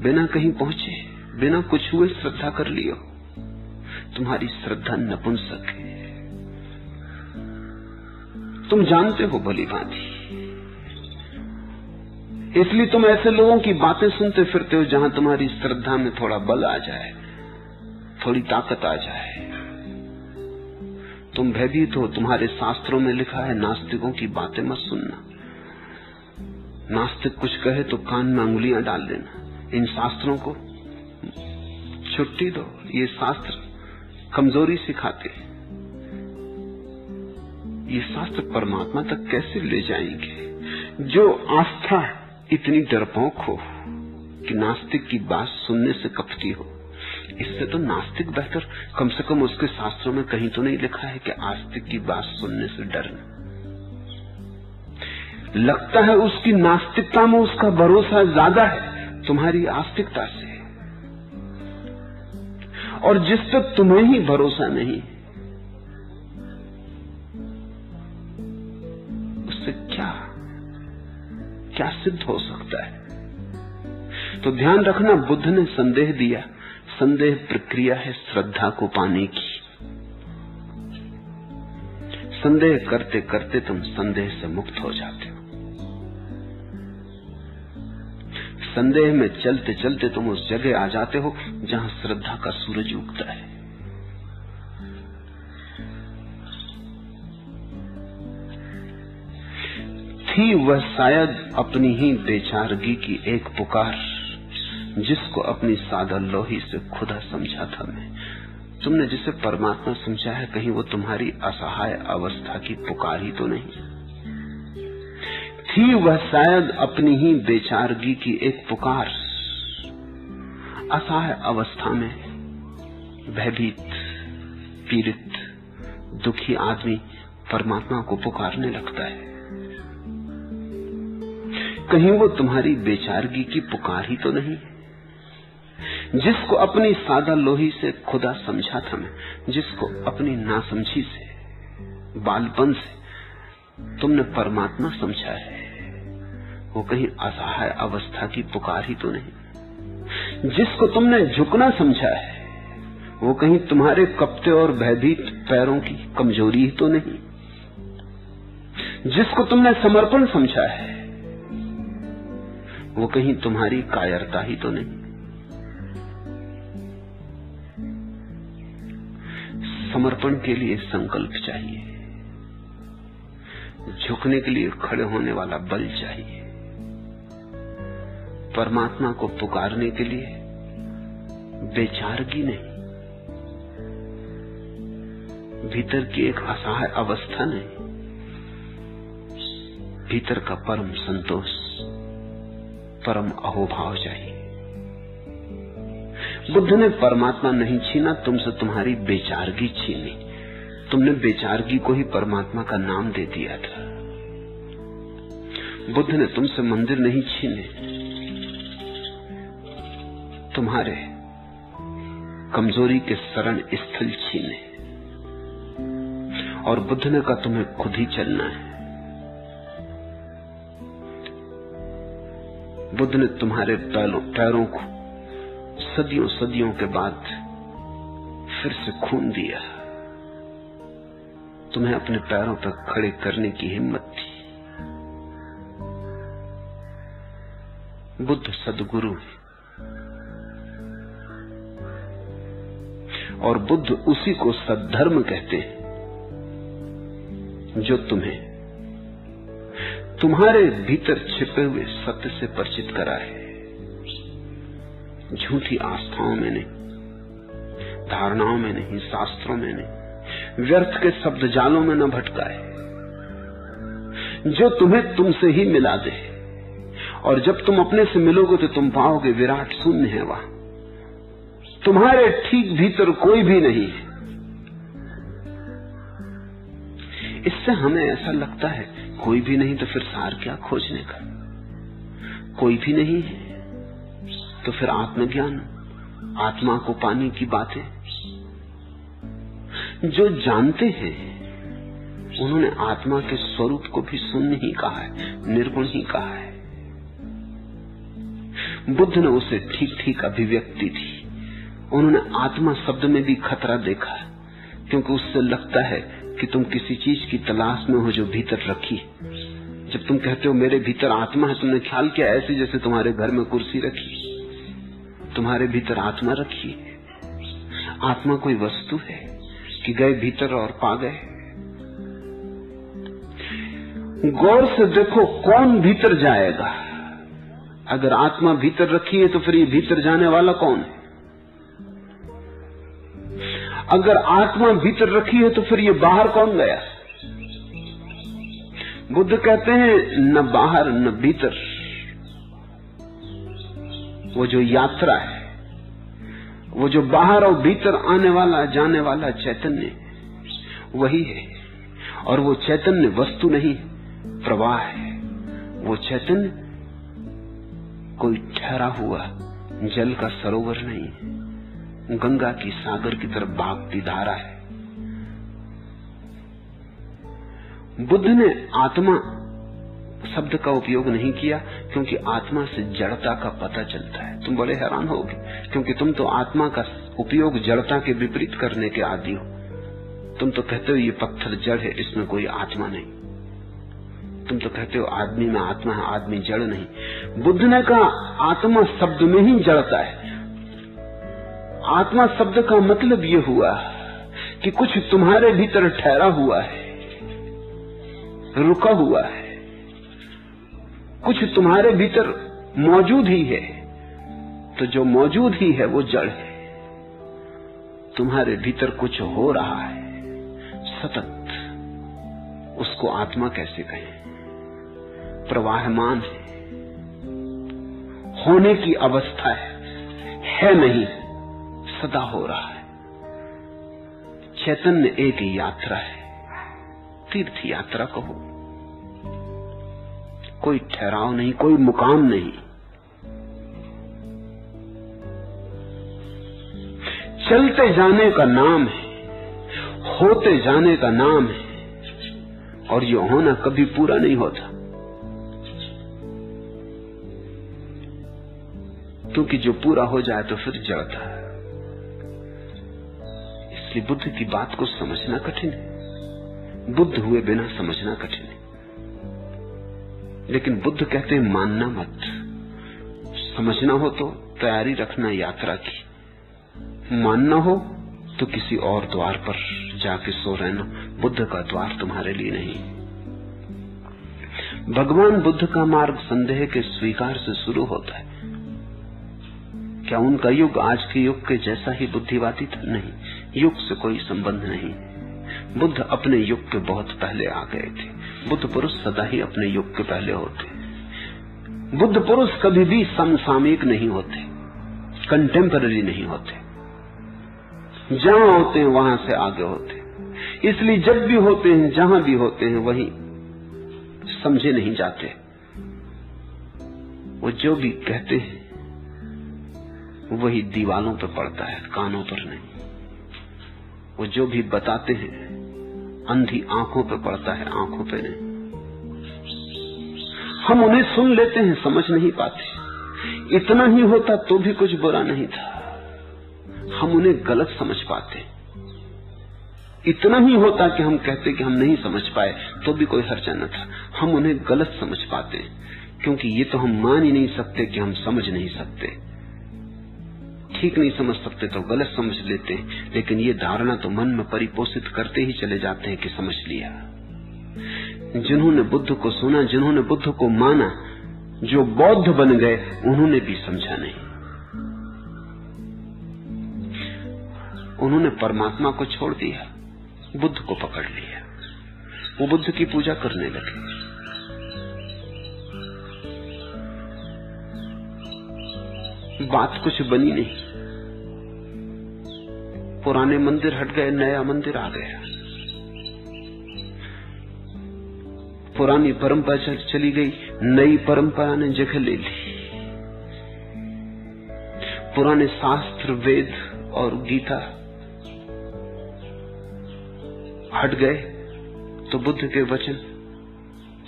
बिना कहीं पहुंचे, बिना कुछ हुए श्रद्धा कर लियो। तुम्हारी श्रद्धा नपुंसक है, तुम जानते हो भली भांति। इसलिए तुम ऐसे लोगों की बातें सुनते फिरते हो जहां तुम्हारी श्रद्धा में थोड़ा बल आ जाए, थोड़ी ताकत आ जाए। तुम भयभीत हो। तुम्हारे शास्त्रों में लिखा है नास्तिकों की बातें मत सुनना। नास्तिक कुछ कहे तो कान में अंगुलियां डाल देना। इन शास्त्रों को छुट्टी दो, ये शास्त्र कमजोरी सिखाते। ये शास्त्र परमात्मा तक कैसे ले जाएंगे? जो आस्था इतनी डरपोक हो कि नास्तिक की बात सुनने से कपटी हो, इससे तो नास्तिक बेहतर। कम से कम उसके शास्त्रों में कहीं तो नहीं लिखा है कि आस्तिक की बात सुनने से डरना। लगता है उसकी नास्तिकता में उसका भरोसा ज्यादा है तुम्हारी आस्तिकता से, और जिस तक तुम्हें ही भरोसा नहीं, उससे क्या सिद्ध हो सकता है? तो ध्यान रखना, बुद्ध ने संदेह दिया। संदेह प्रक्रिया है श्रद्धा को पाने की। संदेह करते करते तुम संदेह से मुक्त हो जाते हो। संदेह में चलते चलते तुम उस जगह आ जाते हो जहां श्रद्धा का सूरज उगता है। थी वह शायद अपनी ही बेचारगी की एक पुकार, जिसको अपनी सादा लोही से खुदा समझा था मैं। तुमने जिसे परमात्मा समझा है, कहीं वो तुम्हारी असहाय अवस्था की पुकार ही तो नहीं? थी वह शायद अपनी ही बेचारगी की एक पुकार। असहाय अवस्था में भयभीत, पीड़ित, दुखी आदमी परमात्मा को पुकारने लगता है। कहीं वो तुम्हारी बेचारगी की पुकार ही तो नहीं? जिसको अपनी सादा लोही से खुदा समझा था मैं, जिसको अपनी नासमझी से, बालपन से तुमने परमात्मा समझा है, वो कहीं असहाय अवस्था की पुकार ही तो नहीं? जिसको तुमने झुकना समझा है, वो कहीं तुम्हारे कपते और भयभीत पैरों की कमजोरी ही तो नहीं? जिसको तुमने समर्पण समझा है, वो कहीं तुम्हारी कायरता ही तो नहीं। समर्पण के लिए संकल्प चाहिए, झुकने के लिए खड़े होने वाला बल चाहिए। परमात्मा को पुकारने के लिए बेचारगी नहीं, भीतर की एक असहाय अवस्था नहीं, भीतर का परम संतोष, परम अहोभाव चाहिए। बुद्ध ने परमात्मा नहीं छीना तुमसे, तुम्हारी बेचारगी छीनी। तुमने बेचारगी को ही परमात्मा का नाम दे दिया था। बुद्ध ने तुमसे मंदिर नहीं छीने, तुम्हारे कमजोरी के शरण स्थल छीने। और बुद्ध ने कहा तुम्हें खुद ही चलना है। बुद्ध ने तुम्हारे पैरों को सदियों सदियों के बाद फिर से खून दिया, तुम्हें अपने पैरों पर खड़े करने की हिम्मत थी। बुद्ध सद्गुरु है, और बुद्ध उसी को सद्धर्म कहते हैं जो तुम्हें तुम्हारे भीतर छिपे हुए सत्य से परिचित कराए। झूठी आस्थाओं में नहीं, धारणाओं में नहीं, शास्त्रों में नहीं, व्यर्थ के शब्द जालों में न भटकाए, जो तुम्हें तुमसे ही मिला दे। और जब तुम अपने से मिलोगे तो तुम पाओगे विराट शून्य है वहां, तुम्हारे ठीक भीतर कोई भी नहीं है। इससे हमें ऐसा लगता है कोई भी नहीं तो फिर सार क्या खोजने का। कोई भी नहीं है तो फिर आत्मज्ञान, आत्मा को पाने की बातें। जो जानते हैं उन्होंने आत्मा के स्वरूप को भी शून्य ही कहा है, निर्गुण ही कहा है। बुद्ध ने उसे ठीक ठीक अभिव्यक्ति दी। उन्होंने आत्मा शब्द में भी खतरा देखा, क्योंकि उससे लगता है कि तुम किसी चीज की तलाश में हो जो भीतर रखी। जब तुम कहते हो मेरे भीतर आत्मा है, तुमने ख्याल किया ऐसे जैसे तुम्हारे घर में कुर्सी रखी, तुम्हारे भीतर आत्मा रखी। आत्मा कोई वस्तु है कि गए भीतर और पा गए? गौर से देखो कौन भीतर जाएगा। अगर आत्मा भीतर रखी है तो फिर ये भीतर जाने वाला कौन है? अगर आत्मा भीतर रखी है तो फिर ये बाहर कौन गया? बुद्ध कहते हैं न बाहर न भीतर, वो जो यात्रा है, वो जो बाहर और भीतर आने वाला जाने वाला चैतन्य वही है। और वो चैतन्य वस्तु नहीं, प्रवाह है। वो चैतन्य कोई ठहरा हुआ जल का सरोवर नहीं, गंगा की सागर की तरफ भागती धारा है। बुद्ध ने आत्मा शब्द का उपयोग नहीं किया क्योंकि आत्मा से जड़ता का पता चलता है। तुम बड़े हैरान होगे, क्योंकि तुम तो आत्मा का उपयोग जड़ता के विपरीत करने के आदी हो। तुम तो कहते हो ये पत्थर जड़ है, इसमें कोई आत्मा नहीं। तुम तो कहते हो आदमी में आत्मा है, आदमी जड़ नहीं। बुद्ध ने कहा आत्मा शब्द में ही जड़ता है। आत्मा शब्द का मतलब ये हुआ कि कुछ तुम्हारे भीतर ठहरा हुआ है, रुका हुआ है, कुछ तुम्हारे भीतर मौजूद ही है। तो जो मौजूद ही है वो जड़ है। तुम्हारे भीतर कुछ हो रहा है सतत, उसको आत्मा कैसे कहें? प्रवाहमान है, होने की अवस्था है नहीं, सदा हो रहा है। चैतन्य एक यात्रा है, तीर्थ यात्रा कहो। कोई ठहराव नहीं, कोई मुकाम नहीं। चलते जाने का नाम है, होते जाने का नाम है, और ये होना कभी पूरा नहीं होता। क्योंकि जो पूरा हो जाए तो फिर जड़ता है। इसलिए बुद्ध की बात को समझना कठिन है, बुद्ध हुए बिना समझना कठिन है। लेकिन बुद्ध कहते हैं मानना मत, समझना हो तो तैयारी रखना यात्रा की, मानना हो तो किसी और द्वार पर जाके सो रहना। बुद्ध का द्वार तुम्हारे लिए नहीं। भगवान बुद्ध का मार्ग संदेह के स्वीकार से शुरू होता है। क्या उनका युग आज के युग के जैसा ही बुद्धिवादी था? नहीं, युग से कोई संबंध नहीं। बुद्ध अपने युग के बहुत पहले आ गए थे। बुद्ध पुरुष सदा ही अपने युग के पहले होते। बुद्ध पुरुष कभी भी समसामयिक नहीं होते, कंटेम्पररी नहीं होते। जहां होते हैं वहां से आगे होते। इसलिए जब भी होते हैं, जहां भी होते हैं, वही समझे नहीं जाते। वो जो भी कहते हैं वही दीवालों पर पड़ता है, कानों पर नहीं। वो जो भी बताते हैं अंधी आंखों पर पड़ता है, आंखों पे नहीं। हम उन्हें सुन लेते हैं, समझ नहीं पाते। इतना ही होता तो भी कुछ बुरा नहीं था। हम उन्हें गलत समझ पाते। इतना ही होता कि हम कहते कि हम नहीं समझ पाए तो भी कोई हर्जा न था। हम उन्हें गलत समझ पाते, क्योंकि ये तो हम मान ही नहीं सकते कि हम समझ नहीं सकते। ठीक नहीं समझ सकते तो गलत समझ लेते, लेकिन ये धारणा तो मन में परिपोषित करते ही चले जाते हैं कि समझ लिया। जिन्होंने बुद्ध को सुना, जिन्होंने बुद्ध को माना, जो बौद्ध बन गए, उन्होंने भी समझा नहीं। उन्होंने परमात्मा को छोड़ दिया, बुद्ध को पकड़ लिया। वो बुद्ध की पूजा करने लगे। बात कुछ बनी नहीं। पुराने मंदिर हट गए, नया मंदिर आ गया। पुरानी परंपरा चली गई, नई परंपरा ने जगह ले ली। पुराने शास्त्र, वेद और गीता हट गए तो बुद्ध के वचन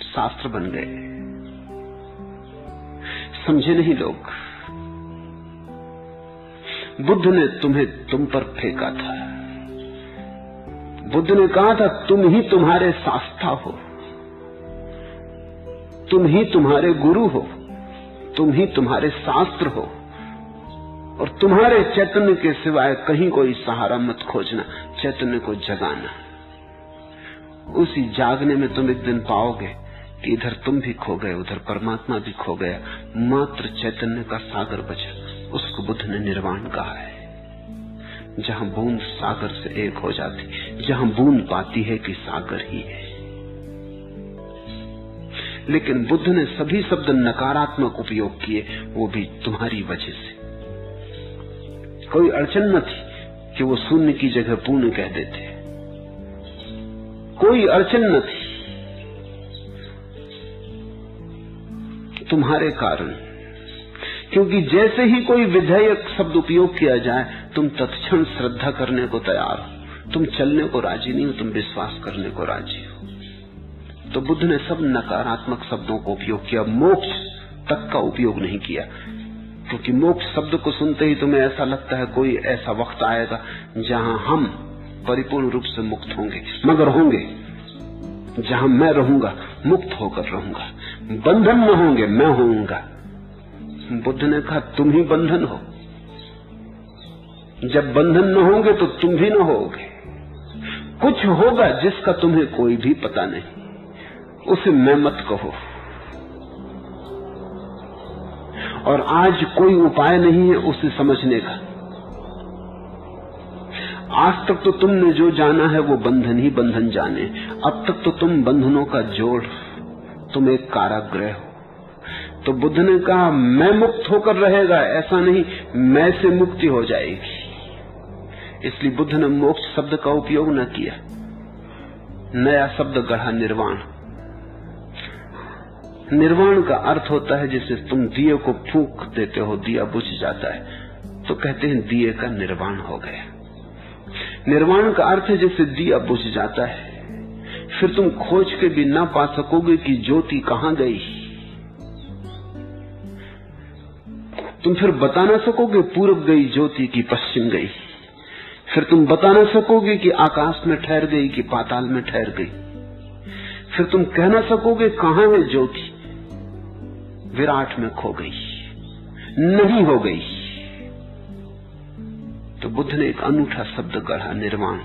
शास्त्र बन गए। समझे नहीं लोग। बुद्ध ने तुम्हें तुम पर फेंका था। बुद्ध ने कहा था तुम ही तुम्हारे शास्त्रा हो, तुम ही तुम्हारे गुरु हो, तुम ही तुम्हारे शास्त्र हो, और तुम्हारे चैतन्य के सिवाय कहीं कोई सहारा मत खोजना। चैतन्य को जगाना। उसी जागने में तुम एक दिन पाओगे कि इधर तुम भी खो गए, उधर परमात्मा भी खो गया। मात्र चैतन्य का सागर बचा। उसको बुद्ध ने निर्वाण कहा है। जहां बूंद सागर से एक हो जाती, जहां बूंद पाती है कि सागर ही है। लेकिन बुद्ध ने सभी शब्द नकारात्मक उपयोग किए, वो भी तुम्हारी वजह से। कोई अड़चन न थी कि वो शून्य की जगह पूर्ण कह देते। कोई अड़चन न थी तुम्हारे कारण, क्योंकि जैसे ही कोई विधेयक शब्द उपयोग किया जाए तुम तत्क्षण श्रद्धा करने को तैयार हो। तुम चलने को राजी नहीं हो, तुम विश्वास करने को राजी हो। तो बुद्ध ने सब नकारात्मक शब्दों को उपयोग किया, मोक्ष तक का उपयोग नहीं किया। क्योंकि मोक्ष शब्द को सुनते ही तुम्हें ऐसा लगता है कोई ऐसा वक्त आएगा जहां हम परिपूर्ण रूप से मुक्त होंगे, मगर होंगे जहां मैं रहूंगा, मुक्त होकर रहूंगा। बंधन न होंगे, मैं होऊंगा। बुद्ध ने कहा तुम ही बंधन हो। जब बंधन न होंगे तो तुम भी न होगे। कुछ होगा जिसका तुम्हें कोई भी पता नहीं, उसे मैं मत कहो। और आज कोई उपाय नहीं है उसे समझने का। आज तक तो तुमने जो जाना है वो बंधन ही बंधन जाने। अब तक तो तुम बंधनों का जोड़, तुम एक कारागृह हो। तो बुद्ध ने कहा मैं मुक्त होकर रहेगा, ऐसा नहीं, मैं से मुक्ति हो जाएगी। इसलिए बुद्ध ने मोक्ष शब्द का उपयोग न किया। नया शब्द गढ़ा, निर्वाण। निर्वाण का अर्थ होता है जैसे तुम दिए को फूंक देते हो, दिया बुझ जाता है, तो कहते हैं दिए का निर्वाण हो गया। निर्वाण का अर्थ है जैसे दिया बुझ जाता है, फिर तुम खोज के भी ना पा सकोगे कि ज्योति कहां गई। तुम फिर बता ना सकोगे पूरब गई ज्योति की पश्चिम गई। फिर तुम बता ना सकोगे कि आकाश में ठहर गई कि पाताल में ठहर गई। फिर तुम कह ना सकोगे कहां है ज्योति, विराट में खो गई। नहीं हो गई। तो बुद्ध ने एक अनूठा शब्द गढ़ा, निर्वाण।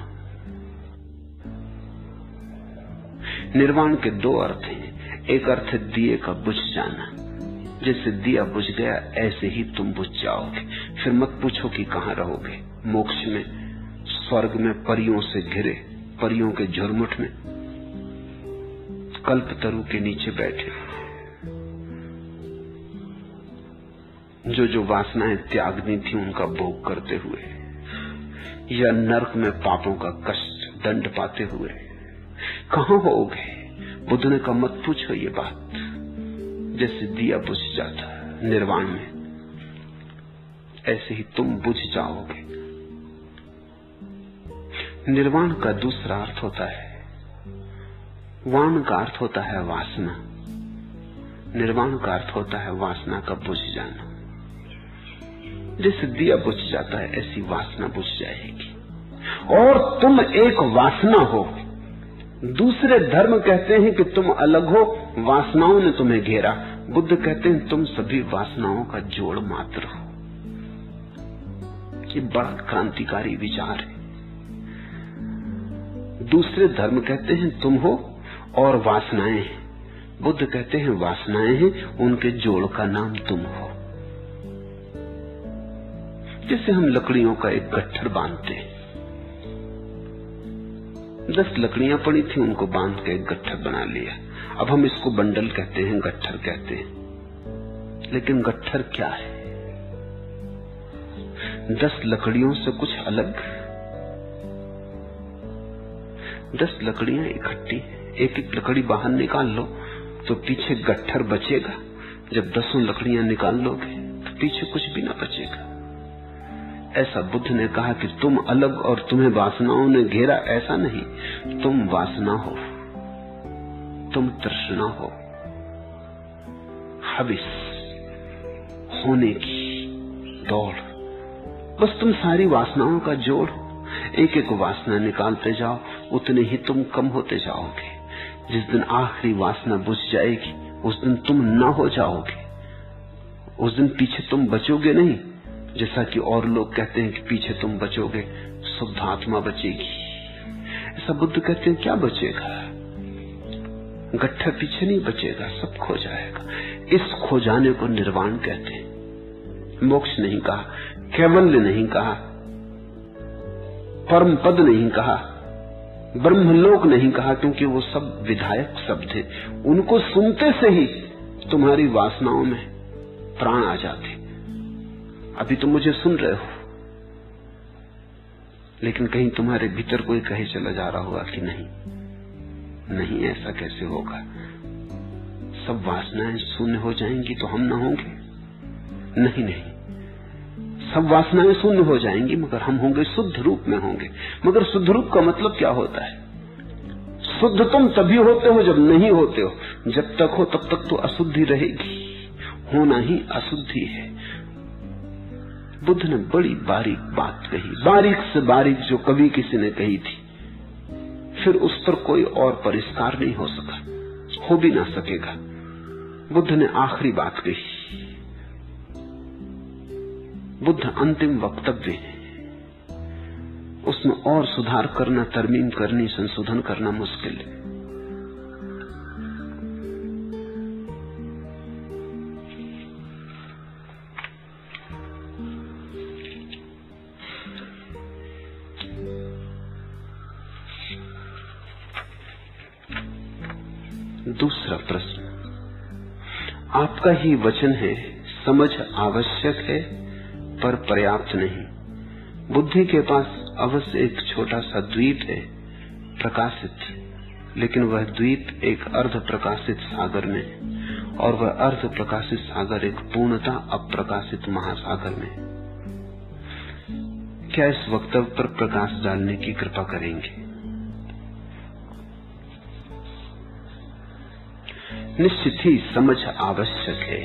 निर्वाण के दो अर्थ हैं। एक अर्थ है दिए का बुझ जाना, जैसे दिया बुझ गया ऐसे ही तुम बुझ जाओगे। फिर मत पूछो कि कहां रहोगे, मोक्ष में, स्वर्ग में, परियों से घिरे, परियों के झुरमुट में, कल्पतरु के नीचे बैठे, जो वासनाएं त्यागनी थी उनका भोग करते हुए, या नरक में पापों का कष्ट दंड पाते हुए। कहां होगे? बुद्ध ने कहा मत पूछो ये बात। जैसे दिया बुझ जाता निर्वाण में, ऐसे ही तुम बुझ जाओगे। निर्वाण का दूसरा अर्थ होता है, वाण का अर्थ होता है वासना, निर्वाण का अर्थ होता है वासना का बुझ जाना। जैसे दिया बुझ जाता है ऐसी वासना बुझ जाएगी। और तुम एक वासना हो। दूसरे धर्म कहते हैं कि तुम अलग हो, वासनाओं ने तुम्हें घेरा। बुद्ध कहते हैं तुम सभी वासनाओं का जोड़ मात्र हो। ये बड़ा क्रांतिकारी विचार है। दूसरे धर्म कहते हैं तुम हो और वासनाएं हैं। बुद्ध कहते हैं वासनाएं हैं, उनके जोड़ का नाम तुम हो। जैसे हम लकड़ियों का एक गट्ठर बांधते हैं, 10 लकड़ियां पड़ी थी, उनको बांध के एक गट्ठर बना लिया। अब हम इसको बंडल कहते हैं, गट्ठर कहते हैं। लेकिन गट्ठर क्या है? 10 लकड़ियों से कुछ अलग। 10 लकड़ियां इकट्ठी, एक एक लकड़ी बाहर निकाल लो तो पीछे गट्ठर बचेगा। जब 10 लकड़ियां निकाल लोगे तो पीछे कुछ भी ना बचेगा। ऐसा बुद्ध ने कहा कि तुम अलग और तुम्हें वासनाओं ने घेरा, ऐसा नहीं। तुम वासना हो, तुम तृष्णा हो, हविस होने की दौड़। बस तुम सारी वासनाओं का जोड़। एक एक वासना निकालते जाओ, उतने ही तुम कम होते जाओगे। जिस दिन आखिरी वासना बुझ जाएगी उस दिन तुम ना हो जाओगे। उस दिन पीछे तुम बचोगे नहीं, जैसा कि और लोग कहते हैं कि पीछे तुम बचोगे, शुद्ध आत्मा बचेगी। ऐसा बुद्ध कहते हैं क्या बचेगा? गट्ठर पीछे नहीं बचेगा, सब खो जाएगा। इस खो जाने को निर्वाण कहते हैं। मोक्ष नहीं कहा, कैवल्य नहीं कहा, परम पद नहीं कहा, ब्रह्मलोक नहीं कहा, क्योंकि वो सब विधायक शब्द थे। उनको सुनते से ही तुम्हारी वासनाओं में प्राण आ जाते। अभी तुम मुझे सुन रहे हो, लेकिन कहीं तुम्हारे भीतर कोई कहे चला जा रहा होगा कि नहीं नहीं, ऐसा कैसे होगा? सब वासनाएं शून्य हो जाएंगी तो हम ना होंगे? नहीं नहीं, सब वासनाएं शून्य हो जाएंगी मगर हम होंगे, शुद्ध रूप में होंगे। मगर शुद्ध रूप का मतलब क्या होता है? शुद्ध तुम तभी होते हो जब नहीं होते हो। जब तक हो तब तक तो अशुद्धि रहेगी, होना ही अशुद्धि है। बुद्ध ने बड़ी बारीक बात कही, बारीक से बारीक, जो कभी किसी ने कही थी। फिर उस पर कोई और परिष्कार नहीं हो सका, हो भी ना सकेगा। बुद्ध ने आखिरी बात कही। बुद्ध अंतिम वक्तव्य है, उसमें और सुधार करना, तरमीम करनी, संशोधन करना मुश्किल है। दूसरा प्रश्न, आपका ही वचन है, समझ आवश्यक है पर पर्याप्त नहीं। बुद्धि के पास अवश्य एक छोटा सा द्वीप है, प्रकाशित, लेकिन वह द्वीप एक अर्ध प्रकाशित सागर में, और वह अर्ध प्रकाशित सागर एक पूर्णतः अप्रकाशित महासागर में। क्या इस वक्तव्य पर प्रकाश डालने की कृपा करेंगे? निश्चित ही समझ आवश्यक है।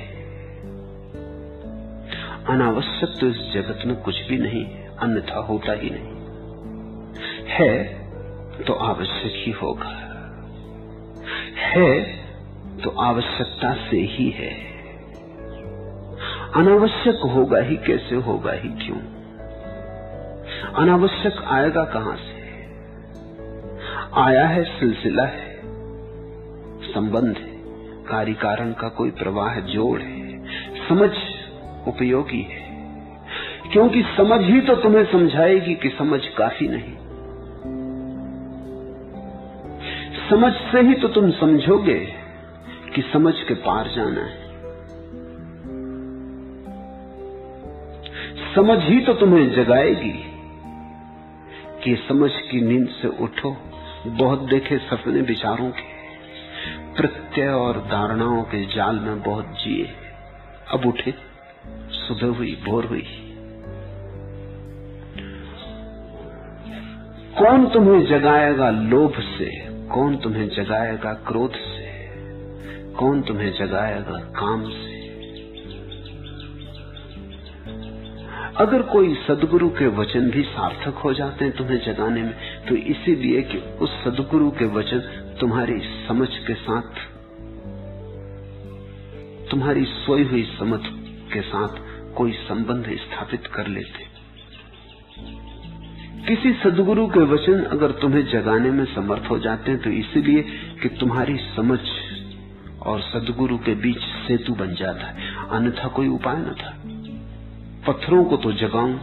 अनावश्यक तो इस जगत में कुछ भी नहीं, अन्यथा होता ही नहीं। है तो आवश्यक ही होगा, है तो आवश्यकता से ही है। अनावश्यक होगा ही कैसे, होगा ही क्यों? अनावश्यक आएगा कहां से? आया है, सिलसिला है, संबंध है, कार्य कारण का कोई प्रवाह, जोड़ है। समझ उपयोगी है, क्योंकि समझ ही तो तुम्हें समझाएगी कि समझ काफी नहीं। समझ से ही तो तुम समझोगे कि समझ के पार जाना है। समझ ही तो तुम्हें जगाएगी कि समझ की नींद से उठो। बहुत देखे सपने विचारों के, प्रत्यय और धारणाओं के जाल में बहुत जिए, अब उठे। सुबह हुई, भोर हुई। कौन तुम्हें जगाएगा लोभ से? कौन तुम्हें जगाएगा क्रोध से? कौन तुम्हें जगाएगा काम से? अगर कोई सदगुरु के वचन भी सार्थक हो जाते हैं तुम्हें जगाने में, तो इसीलिए कि उस सदगुरु के वचन तुम्हारी समझ के साथ, तुम्हारी सोई हुई समझ के साथ कोई संबंध स्थापित कर लेते। किसी सदगुरु के वचन अगर तुम्हें जगाने में समर्थ हो जाते हैं तो इसीलिए कि तुम्हारी समझ और सदगुरु के बीच सेतु बन जाता है, अन्यथा कोई उपाय न था। पत्थरों को तो जगाऊं,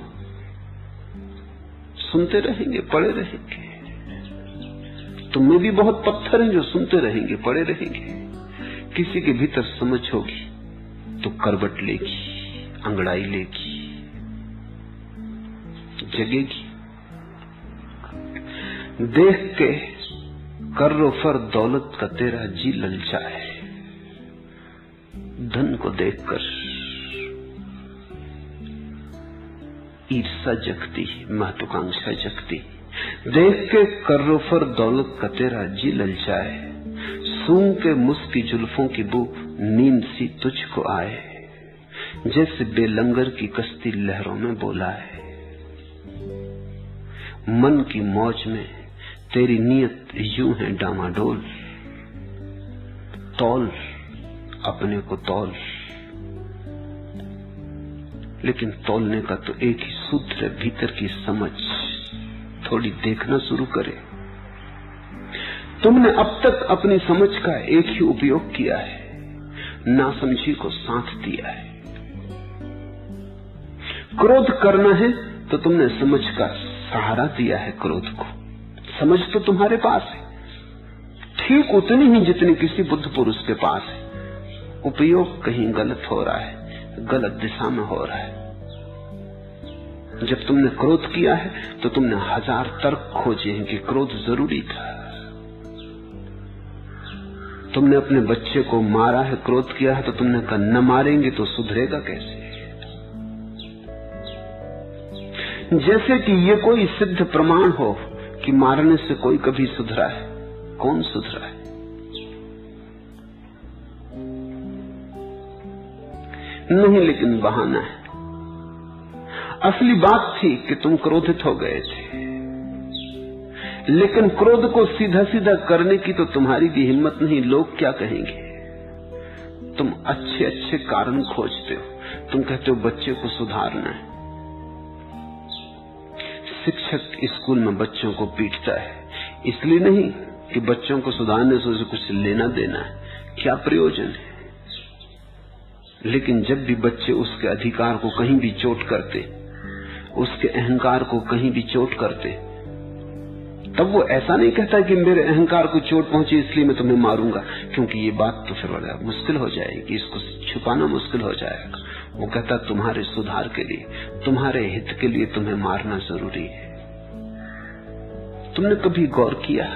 सुनते रहेंगे, पड़े रहेंगे। तुम में भी बहुत पत्थर हैं जो सुनते रहेंगे, पड़े रहेंगे। किसी के भीतर समझ होगी तो करवट लेगी, अंगड़ाई लेगी, जगेगी। देख के कर्रो फर दौलत का तेरा जी ललचाए। धन को देखकर ईर्षा जगती, महत्वाकांक्षा जगती। देख के कर्रो फर दौलत का तेरा जी ललचाए। सूंघ के मुस्की जुल्फों की बू नींद सी तुझको आए। जैसे बेलंगर की कश्ती लहरों में बोला है। मन की मौज में तेरी नीयत यूं है डामाडोल। तौल अपने को तौल, लेकिन तौलने का तो एक ही सूत्र है, भीतर की समझ। थोड़ी देखना शुरू करे। तुमने अब तक अपनी समझ का एक ही उपयोग किया है, नासमझी को साथ दिया है। क्रोध करना है तो तुमने समझ का सहारा दिया है क्रोध को। समझ तो तुम्हारे पास है, ठीक उतनी ही जितनी किसी बुद्ध पुरुष के पास है। उपयोग कहीं गलत हो रहा है, गलत दिशा में हो रहा है। जब तुमने क्रोध किया है तो तुमने हजार तर्क खोजे हैं कि क्रोध जरूरी था। तुमने अपने बच्चे को मारा है, क्रोध किया है, तो तुमने कहा न मारेंगे तो सुधरेगा कैसे। जैसे कि ये कोई सिद्ध प्रमाण हो कि मारने से कोई कभी सुधरा है। कौन सुधरा है? नहीं, लेकिन बहाना है। असली बात थी कि तुम क्रोधित हो गए थे, लेकिन क्रोध को सीधा सीधा करने की तो तुम्हारी भी हिम्मत नहीं। लोग क्या कहेंगे? तुम अच्छे अच्छे कारण खोजते हो। तुम कहते हो बच्चे को सुधारना है। शिक्षक स्कूल में बच्चों को पीटता है, इसलिए नहीं कि बच्चों को सुधारने से उसे कुछ लेना देना है, क्या प्रयोजन है। लेकिन जब भी बच्चे उसके अधिकार को कहीं भी चोट करते, उसके अहंकार को कहीं भी चोट करते, तब वो ऐसा नहीं कहता कि मेरे अहंकार को चोट पहुंची इसलिए मैं तुम्हें मारूंगा, क्योंकि ये बात तो फिर बड़ा मुश्किल हो जाएगी, इसको छुपाना मुश्किल हो जाएगा। वो कहता तुम्हारे सुधार के लिए, तुम्हारे हित के लिए तुम्हें मारना जरूरी है। तुमने कभी गौर किया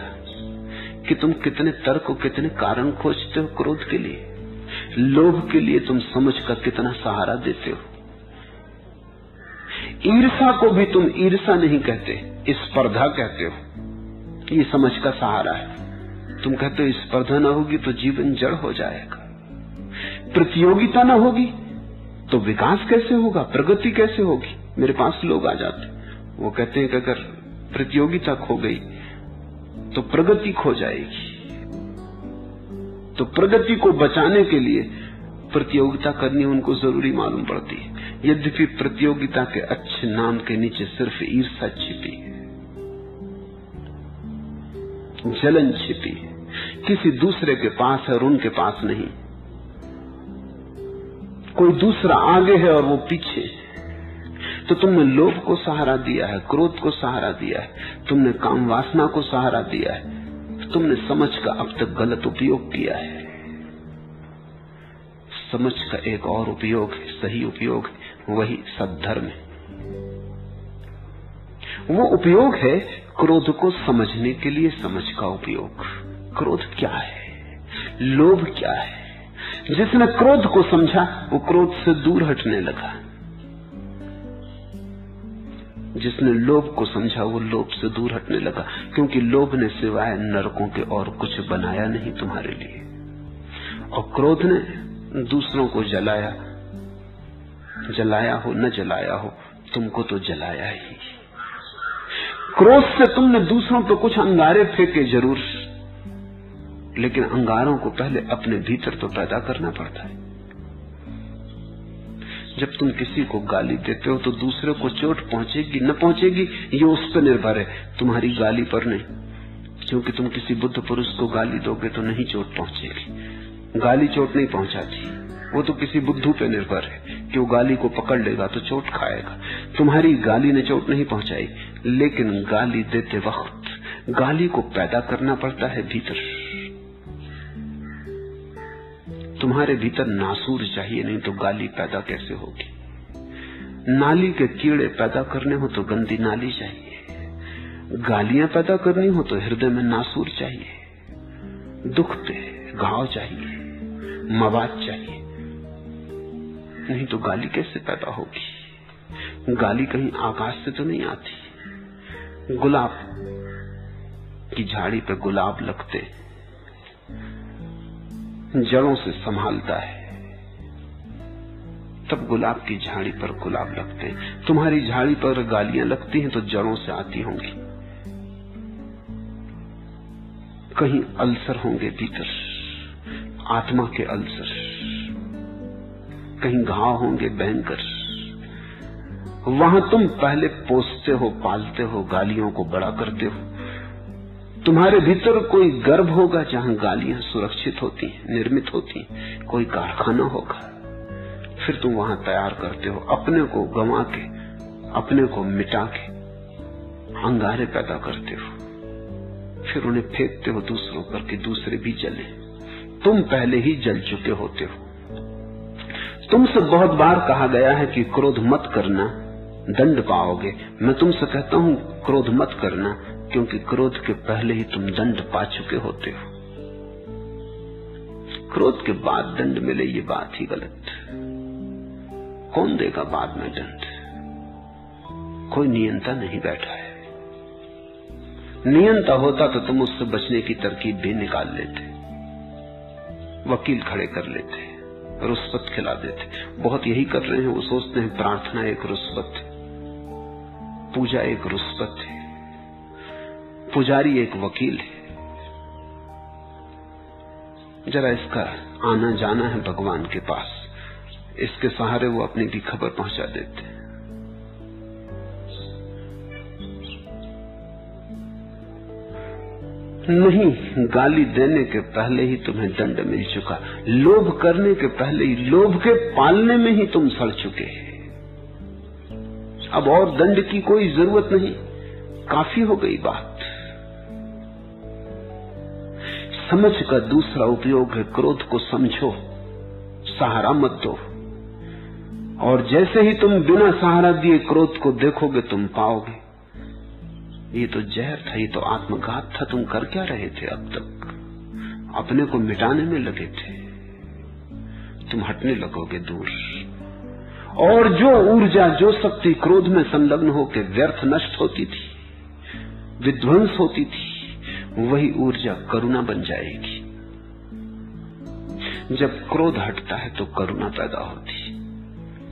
कि तुम कितने तर्क, कितने कारण खोजते हो क्रोध के लिए? लोभ के लिए तुम समझ का कितना सहारा देते हो। ईर्षा को भी तुम ईर्षा नहीं कहते, स्पर्धा कहते हो। ये समझ का सहारा है। तुम कहते हो स्पर्धा ना होगी तो जीवन जड़ हो जाएगा, प्रतियोगिता ना होगी तो विकास कैसे होगा, प्रगति कैसे होगी। मेरे पास लोग आ जाते, वो कहते हैं कि अगर प्रतियोगिता खो गई तो प्रगति खो जाएगी। तो प्रगति को बचाने के लिए प्रतियोगिता करनी उनको जरूरी मालूम पड़ती है, यद्यपि प्रतियोगिता के अच्छे नाम के नीचे सिर्फ ईर्ष्या छिपी है, जलन छिपी है, किसी दूसरे के पास है और उनके पास नहीं। कोई दूसरा आगे है और वो पीछे। तो तुमने लोभ को सहारा दिया है, क्रोध को सहारा दिया है, तुमने काम वासना को सहारा दिया है, तुमने समझ का अब तक गलत उपयोग किया है। समझ का एक और उपयोग है, सही उपयोग है, वही सद्धर्म है। वो उपयोग है क्रोध को समझने के लिए समझ का उपयोग। क्रोध क्या है, लोभ क्या है? जिसने क्रोध को समझा वो क्रोध से दूर हटने लगा, जिसने लोभ को समझा वो लोभ से दूर हटने लगा, क्योंकि लोभ ने सिवाय नरकों के और कुछ बनाया नहीं तुम्हारे लिए, और क्रोध ने दूसरों को जलाया, जलाया हो न जलाया हो तुमको तो जलाया ही। क्रोध से तुमने दूसरों पर कुछ अंगारे फेंके जरूर, लेकिन अंगारों को पहले अपने भीतर तो पैदा करना पड़ता है। जब तुम किसी को गाली देते हो तो दूसरे को चोट पहुंचेगी न पहुंचेगी ये उस पर निर्भर है, तुम्हारी गाली पर नहीं। क्योंकि तुम किसी बुद्ध पुरुष को गाली दोगे तो नहीं चोट पहुंचेगी, गाली चोट नहीं पहुंचाती, वो तो किसी बुद्धू पे निर्भर है कि वो गाली को पकड़ लेगा तो चोट खाएगा। तुम्हारी गाली ने चोट नहीं पहुंचाई, लेकिन गाली देते वक्त गाली को पैदा करना पड़ता है भीतर। तुम्हारे भीतर नासूर चाहिए, नहीं तो गाली पैदा कैसे होगी। नाली के कीड़े पैदा करने हो तो गंदी नाली चाहिए, गालियां पैदा करनी हो तो हृदय में नासूर चाहिए, दुख पे घाव चाहिए, मवाद चाहिए, नहीं तो गाली कैसे पैदा होगी। गाली कहीं आकाश से तो नहीं आती। गुलाब की झाड़ी पे गुलाब लगते, जड़ों से संभालता है, तब गुलाब की झाड़ी पर गुलाब लगते हैं। तुम्हारी झाड़ी पर गालियां लगती हैं तो जड़ों से आती होंगी, कहीं अल्सर होंगे भीतर, आत्मा के अल्सर, कहीं घाव होंगे भयंकर। वहां तुम पहले पोसते हो, पालते हो, गालियों को बड़ा करते हो। तुम्हारे भीतर कोई गर्भ होगा जहां गालियां सुरक्षित होती हैं, निर्मित होती हैं, कोई कारखाना होगा, फिर तुम वहां तैयार करते हो, अपने को गंवा के, अपने को मिटा के अंगारे पैदा करते हो, फिर उन्हें फेंकते हो दूसरों पर कि दूसरे भी जले। तुम पहले ही जल चुके होते हो। तुमसे बहुत बार कहा गया है कि क्रोध मत करना, दंड पाओगे। मैं तुमसे कहता हूं क्रोध मत करना, क्योंकि क्रोध के पहले ही तुम दंड पा चुके होते हो। क्रोध के बाद दंड मिले ये बात ही गलत। कौन देगा बाद में दंड? कोई नियंता नहीं बैठा है। नियंता होता तो तुम उससे बचने की तरकीब भी निकाल लेते, वकील खड़े कर लेते, रुष्वत खिला देते। बहुत यही कर रहे हैं। वो सोचते हैं प्रार्थना एक रुष्वत है, पूजा एक रुष्वत है, पुजारी एक वकील है। जरा इसका आना जाना है भगवान के पास, इसके सहारे वो अपनी भी खबर पहुंचा देते। नहीं, गाली देने के पहले ही तुम्हें दंड मिल चुका। लोभ करने के पहले ही, लोभ के पालने में ही तुम सड़ चुके। अब और दंड की कोई जरूरत नहीं, काफी हो गई बात। समझ का दूसरा उपयोग है क्रोध को समझो, सहारा मत दो। और जैसे ही तुम बिना सहारा दिए क्रोध को देखोगे तुम पाओगे ये तो जहर था, ये तो आत्मघात था। तुम कर क्या रहे थे अब तक? अपने को मिटाने में लगे थे। तुम हटने लगोगे दूर, और जो ऊर्जा, जो शक्ति क्रोध में संलग्न होकर व्यर्थ नष्ट होती थी, विध्वंस होती थी, वही ऊर्जा करुणा बन जाएगी। जब क्रोध हटता है तो करुणा पैदा होती,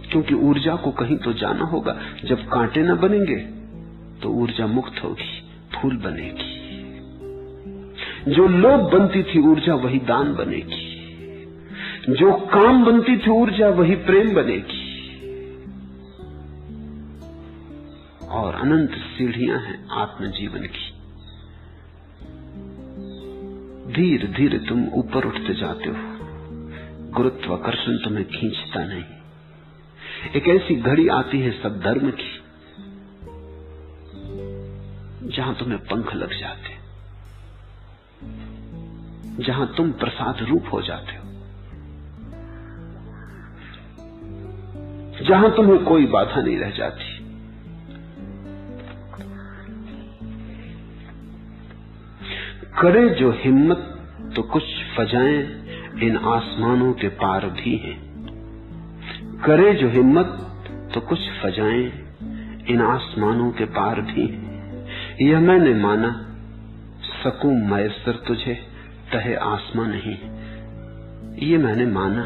क्योंकि ऊर्जा को कहीं तो जाना होगा। जब कांटे न बनेंगे तो ऊर्जा मुक्त होगी, फूल बनेगी। जो लोभ बनती थी ऊर्जा, वही दान बनेगी। जो काम बनती थी ऊर्जा वही प्रेम बनेगी। और अनंत सीढ़ियां हैं आत्म जीवन की। धीरे धीरे तुम ऊपर उठते जाते हो, गुरुत्वाकर्षण तुम्हें खींचता नहीं। एक ऐसी घड़ी आती है सद्धर्म की जहां तुम्हें पंख लग जाते, जहां तुम प्रसाद रूप हो जाते हो, जहां तुम्हें कोई बाधा नहीं रह जाती। करे जो हिम्मत तो कुछ फजाएं इन आसमानों के पार भी हैं। करे जो हिम्मत तो कुछ फजाएं इन आसमानों के पार भी हैं। यह मैंने माना सकूं मैसर तुझे तहे आसमां नहीं। ये मैंने माना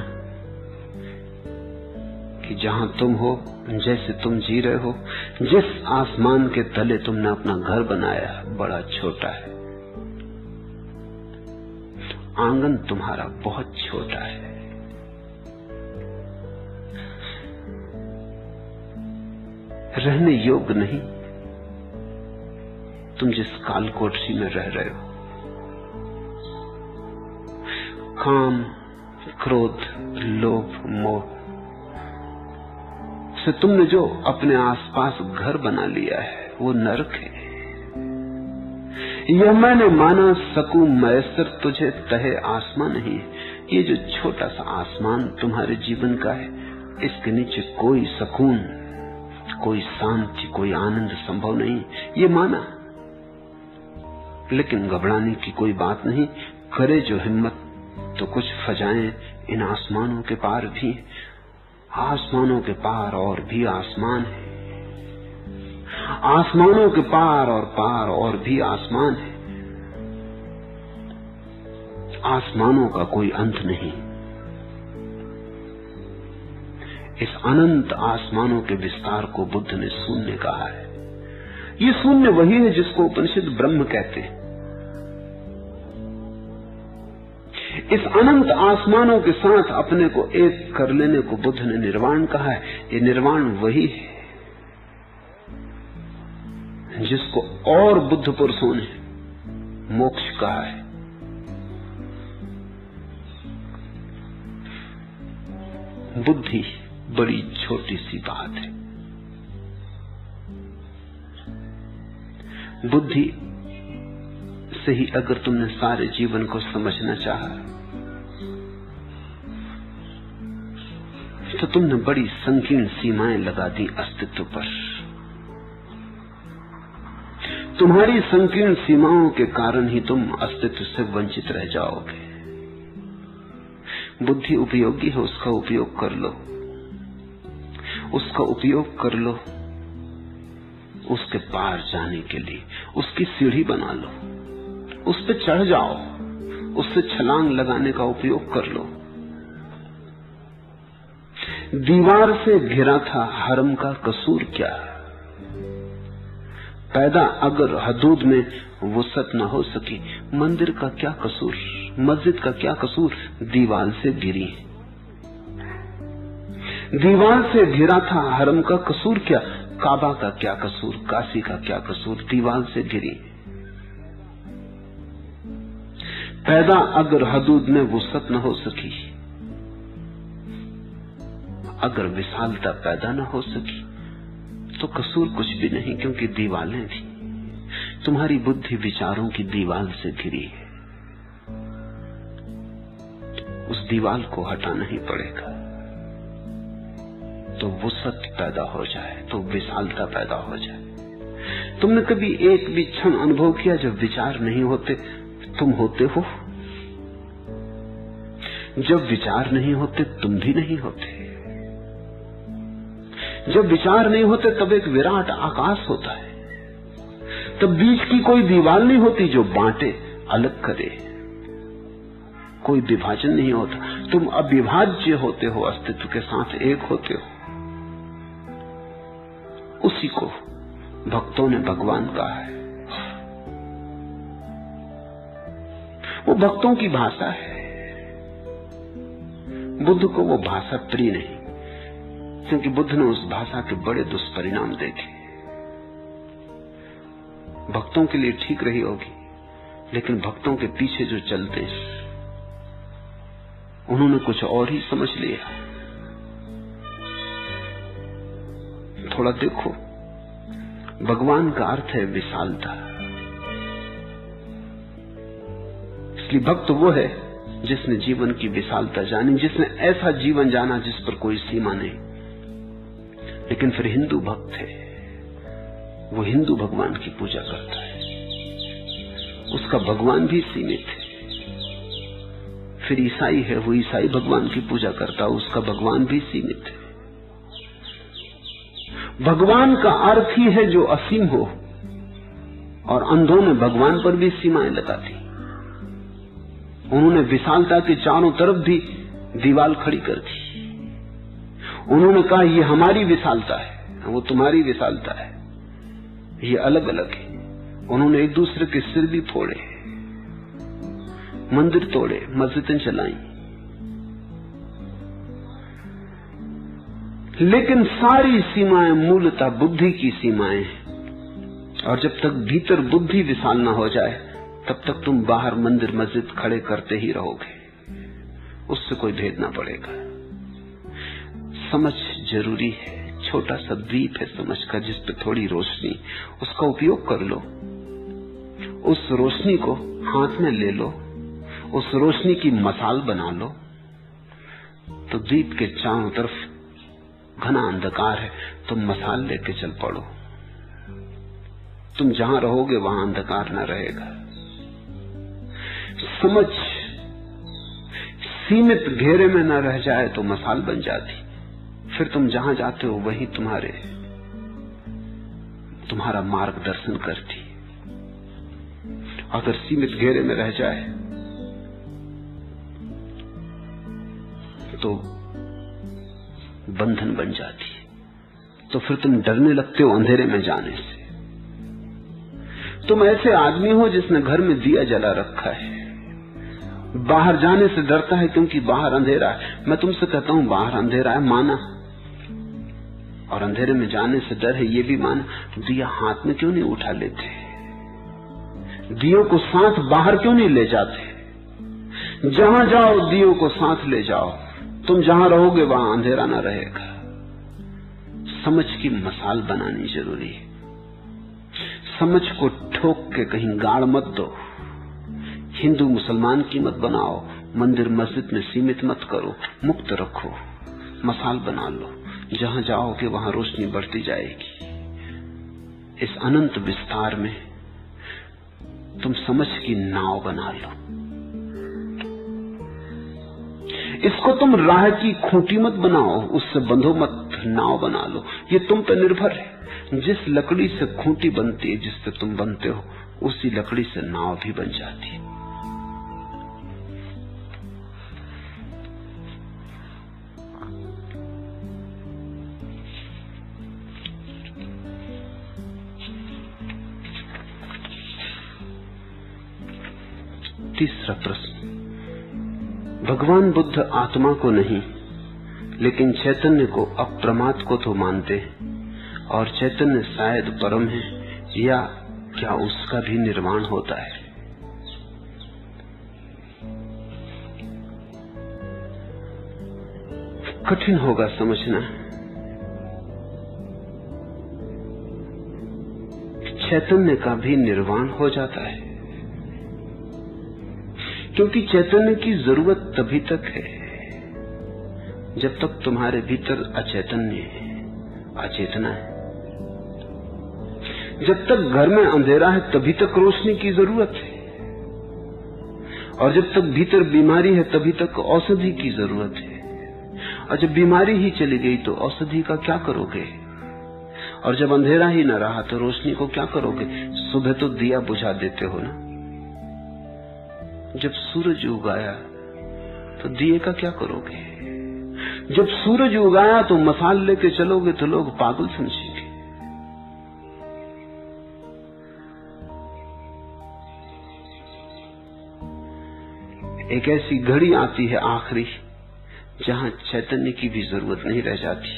कि जहां तुम हो, जैसे तुम जी रहे हो, जिस आसमान के तले तुमने अपना घर बनाया बड़ा छोटा है। आंगन तुम्हारा बहुत छोटा है। रहने योग्य नहीं तुम जिस काल कोठरी में रह रहे हो। काम, क्रोध, लोभ, मोह से तुमने जो अपने आसपास घर बना लिया है वो नरक है। यह मैंने माना सकूं मैसर तुझे तहे आसमां नहीं। ये जो छोटा सा आसमान तुम्हारे जीवन का है, इसके नीचे कोई सुकून, कोई शांति, कोई आनंद संभव नहीं, ये माना। लेकिन घबराने की कोई बात नहीं। करे जो हिम्मत तो कुछ फजाएं इन आसमानों के पार भी। आसमानों के पार और भी आसमान है, आसमानों के पार और भी आसमान है। आसमानों का कोई अंत नहीं। इस अनंत आसमानों के विस्तार को बुद्ध ने शून्य कहा है। ये शून्य वही है जिसको उपनिषद ब्रह्म कहते हैं। इस अनंत आसमानों के साथ अपने को एक कर लेने को बुद्ध ने निर्वाण कहा है। ये निर्वाण वही है जिसको और बुद्ध पुरुषों ने मोक्ष कहा है। बुद्धि बड़ी छोटी सी बात है। बुद्धि से ही अगर तुमने सारे जीवन को समझना चाहा तो तुमने बड़ी संकीर्ण सीमाएं लगा दी अस्तित्व पर। तुम्हारी संकीर्ण सीमाओं के कारण ही तुम अस्तित्व से वंचित रह जाओगे। बुद्धि उपयोगी है, उसका उपयोग कर लो, उसका उपयोग कर लो उसके पार जाने के लिए। उसकी सीढ़ी बना लो, उस पे चढ़ जाओ, उससे छलांग लगाने का उपयोग कर लो। दीवार से घिरा था हरम का कसूर क्या? पैदा अगर हदूद में वुसअत न हो सकी, मंदिर का क्या कसूर, मस्जिद का क्या कसूर? दीवार से गिरी। दीवार से घिरा था हरम का कसूर क्या? काबा का क्या कसूर, काशी का क्या कसूर? दीवार से गिरी। पैदा अगर हदूद में वुसअत न हो सकी, अगर विशालता पैदा न हो सकी तो कसूर कुछ भी नहीं, क्योंकि दीवारें थी। तुम्हारी बुद्धि विचारों की दीवार से घिरी है। उस दीवार को हटाना ही पड़ेगा, तो वुसअत पैदा हो जाए, तो विशालता पैदा हो जाए। तुमने कभी एक भी क्षण अनुभव किया जब विचार नहीं होते तुम होते हो? जब विचार नहीं होते तुम भी नहीं होते। जब विचार नहीं होते तब एक विराट आकाश होता है। तब बीच की कोई दीवार नहीं होती जो बांटे, अलग करे। कोई विभाजन नहीं होता। तुम अविभाज्य होते हो, अस्तित्व के साथ एक होते हो। उसी को भक्तों ने भगवान कहा है। वो भक्तों की भाषा है। बुद्ध को वो भाषा प्रिय नहीं, क्योंकि बुद्ध ने उस भाषा के बड़े दुष्परिणाम देखे। भक्तों के लिए ठीक रही होगी, लेकिन भक्तों के पीछे जो चलते हैं उन्होंने कुछ और ही समझ लिया। थोड़ा देखो, भगवान का अर्थ है विशालता। इसलिए भक्त वो है जिसने जीवन की विशालता जानी, जिसने ऐसा जीवन जाना जिस पर कोई सीमा नहीं। लेकिन फिर हिंदू भक्त है, वो हिंदू भगवान की पूजा करता है, उसका भगवान भी सीमित है। फिर ईसाई है, वो ईसाई भगवान की पूजा करता है, उसका भगवान भी सीमित है। भगवान का अर्थ ही है जो असीम हो, और अंधों ने भगवान पर भी सीमाएं लगा दी। उन्होंने विशालता के चारों तरफ भी दीवार खड़ी कर दी। उन्होंने कहा ये हमारी विशालता है, वो तुम्हारी विशालता है, ये अलग अलग है। उन्होंने एक दूसरे के सिर भी फोड़े, मंदिर तोड़े, मस्जिदें चलाई। लेकिन सारी सीमाएं मूलतः बुद्धि की सीमाएं हैं, और जब तक भीतर बुद्धि विशाल न हो जाए तब तक तुम बाहर मंदिर मस्जिद खड़े करते ही रहोगे, उससे कोई भेद ना पड़ेगा। समझ जरूरी है, छोटा सा द्वीप है समझ का, जिस पे थोड़ी रोशनी, उसका उपयोग कर लो। उस रोशनी को हाथ में ले लो, उस रोशनी की मसाल बना लो, तो द्वीप के चारों तरफ घना अंधकार है, तुम मसाल लेके चल पड़ो। तुम जहां रहोगे वहां अंधकार न रहेगा। समझ सीमित घेरे में न रह जाए तो मसाल बन जाती, फिर तुम जहां जाते हो वही तुम्हारा मार्गदर्शन करती। अगर सीमित घेरे में रह जाए तो बंधन बन जाती, तो फिर तुम डरने लगते हो अंधेरे में जाने से। तुम ऐसे आदमी हो जिसने घर में दिया जला रखा है, बाहर जाने से डरता है क्योंकि बाहर अंधेरा है। मैं तुमसे कहता हूं बाहर अंधेरा है, माना, और अंधेरे में जाने से डर है, ये भी माना। दिया हाथ में क्यों नहीं उठा लेते? दियों को साथ बाहर क्यों नहीं ले जाते? जहां जाओ दियों को साथ ले जाओ, तुम जहां रहोगे वहां अंधेरा ना रहेगा। समझ की मसाल बनानी जरूरी है। समझ को ठोक के कहीं गाड़ मत दो, हिंदू मुसलमान की मत बनाओ, मंदिर मस्जिद में सीमित मत करो, मुक्त रखो, मसाल बना लो। जहां जाओगे वहां रोशनी बढ़ती जाएगी। इस अनंत विस्तार में तुम समझ की नाव बना लो। इसको तुम राह की खूंटी मत बनाओ, उससे बंधो मत, नाव बना लो। ये तुम पर निर्भर है। जिस लकड़ी से खूंटी बनती है, जिससे तुम बनते हो, उसी लकड़ी से नाव भी बन जाती है। तीसरा प्रश्न, भगवान बुद्ध आत्मा को नहीं लेकिन चैतन्य को, अप्रमाद को तो मानते हैं, और चैतन्य शायद परम है, या क्या उसका भी निर्वाण होता है? कठिन होगा समझना। चैतन्य का भी निर्वाण हो जाता है, क्योंकि चैतन्य की जरूरत तभी तक है जब तक तुम्हारे भीतर अचैतन्य है, अचेतना है। जब तक घर में अंधेरा है तभी तक रोशनी की जरूरत है, और जब तक भीतर बीमारी है तभी तक औषधि की जरूरत है। और जब बीमारी ही चली गई तो औषधि का क्या करोगे? और जब अंधेरा ही न रहा तो रोशनी को क्या करोगे? सुबह तो दिया बुझा देते हो ना, जब सूरज उगाया तो दिए का क्या करोगे? जब सूरज उगाया तो मसाल लेके चलोगे तो लोग पागल समझेंगे। एक ऐसी घड़ी आती है आखिरी, जहां चैतन्य की भी जरूरत नहीं रह जाती।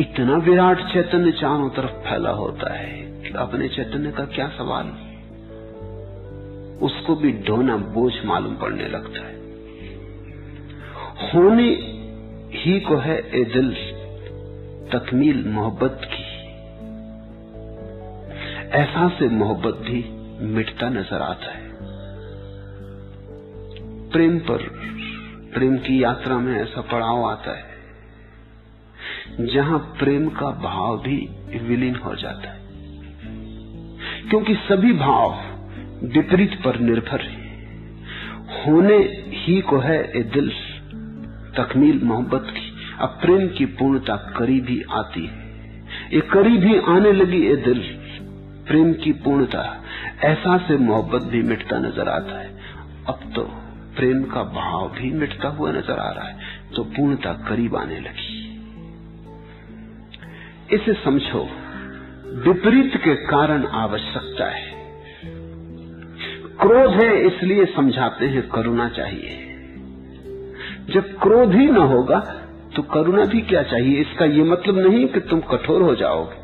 इतना विराट चैतन्य चारों तरफ फैला होता है कि अपने चैतन्य का क्या सवाल, उसको भी ढोना बोझ मालूम पड़ने लगता है। होने ही को है ए दिल तकमील मोहब्बत की, एहसास से मोहब्बत भी मिटता नजर आता है। प्रेम की यात्रा में ऐसा पड़ाव आता है जहां प्रेम का भाव भी विलीन हो जाता है, क्योंकि सभी भाव विपरीत पर निर्भर है। होने ही को है ए दिल तकमील मोहब्बत की, अब प्रेम की पूर्णता करीब ही आती है। ये करीब ही आने लगी ए दिल, प्रेम की पूर्णता, एहसास से मोहब्बत भी मिटता नजर आता है। अब तो प्रेम का भाव भी मिटता हुआ नजर आ रहा है, तो पूर्णता करीब आने लगी। इसे समझो, विपरीत के कारण आवश्यकता है। क्रोध है इसलिए समझाते हैं करुणा चाहिए। जब क्रोध ही न होगा तो करुणा भी क्या चाहिए। इसका यह मतलब नहीं कि तुम कठोर हो जाओगे,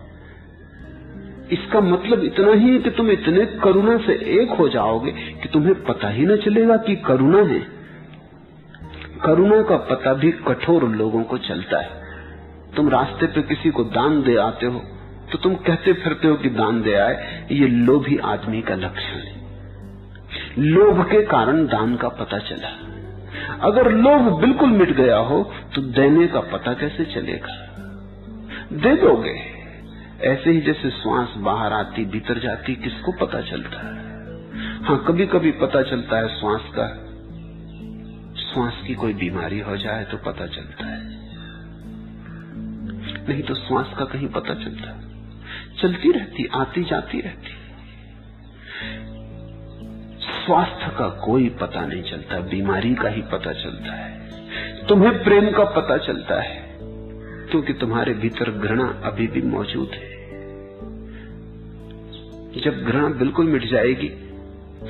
इसका मतलब इतना ही कि तुम इतने करुणा से एक हो जाओगे कि तुम्हें पता ही न चलेगा कि करुणा है। करुणा का पता भी कठोर लोगों को चलता है। तुम रास्ते पे किसी को दान दे आते हो तो तुम कहते फिरते हो कि दान दे आए, ये लोभी आदमी का लक्षण है। लोभ के कारण दान का पता चला। अगर लोभ बिल्कुल मिट गया हो तो देने का पता कैसे चलेगा। दे दोगे, ऐसे ही जैसे श्वास बाहर आती भीतर जाती, किसको पता चलता है। हाँ, कभी कभी पता चलता है श्वास का, श्वास की कोई बीमारी हो जाए तो पता चलता है, नहीं तो श्वास का कहीं पता चलता है। चलती रहती, आती जाती रहती, स्वास्थ्य का कोई पता नहीं चलता, बीमारी का ही पता चलता है। तुम्हें प्रेम का पता चलता है क्योंकि तुम्हारे भीतर घृणा अभी भी मौजूद है। जब घृणा बिल्कुल मिट जाएगी,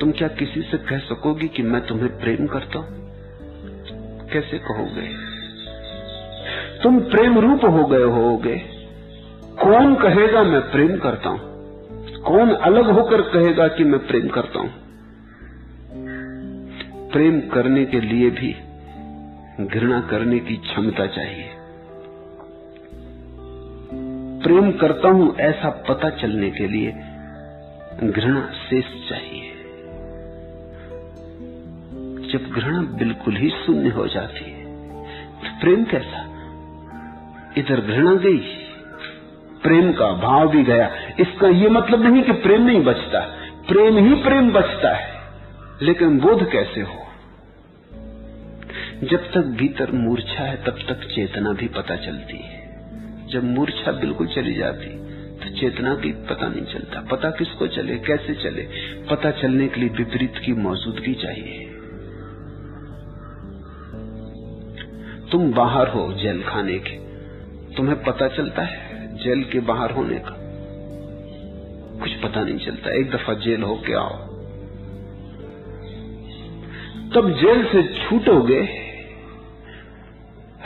तुम क्या किसी से कह सकोगी कि मैं तुम्हें प्रेम करता हूं? कैसे कहोगे? तुम प्रेम रूप हो गए होगे। कौन कहेगा मैं प्रेम करता हूं? कौन अलग होकर कहेगा कि मैं प्रेम करता हूं? प्रेम करने के लिए भी घृणा करने की क्षमता चाहिए। प्रेम करता हूं ऐसा पता चलने के लिए घृणा शेष चाहिए। जब घृणा बिल्कुल ही शून्य हो जाती है तो प्रेम कैसा? इधर घृणा गई, प्रेम का भाव भी गया। इसका यह मतलब नहीं कि प्रेम नहीं बचता, प्रेम ही प्रेम बचता है, लेकिन बोध कैसे हो? जब तक भीतर मूर्छा है तब तक चेतना भी पता चलती है। जब मूर्छा बिल्कुल चली जाती तो चेतना की पता नहीं चलता। पता किसको चले, कैसे चले? पता चलने के लिए विपरीत की मौजूदगी चाहिए। तुम बाहर हो जेल खाने के, तुम्हें पता चलता है जेल के बाहर होने का? कुछ पता नहीं चलता। एक दफा जेल होके आओ, तब जेल से छूटोगे,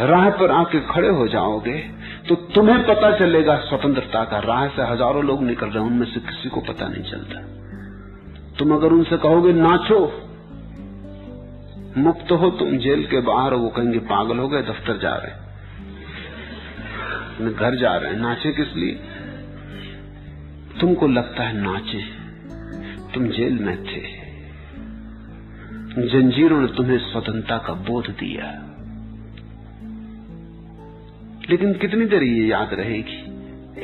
राह पर आके खड़े हो जाओगे तो तुम्हें पता चलेगा स्वतंत्रता का। राह से हजारों लोग निकल रहे हैं, उनमें से किसी को पता नहीं चलता। तुम अगर उनसे कहोगे नाचो, मुक्त हो तुम, जेल के बाहर, वो कहेंगे पागल हो गए, दफ्तर जा रहे हैं, घर जा रहे हैं, नाचे किस लिए? तुमको लगता है नाचे, तुम जेल में थे, जंजीरों ने तुम्हें स्वतंत्रता का बोध दिया। लेकिन कितनी देर ये याद रहेगी?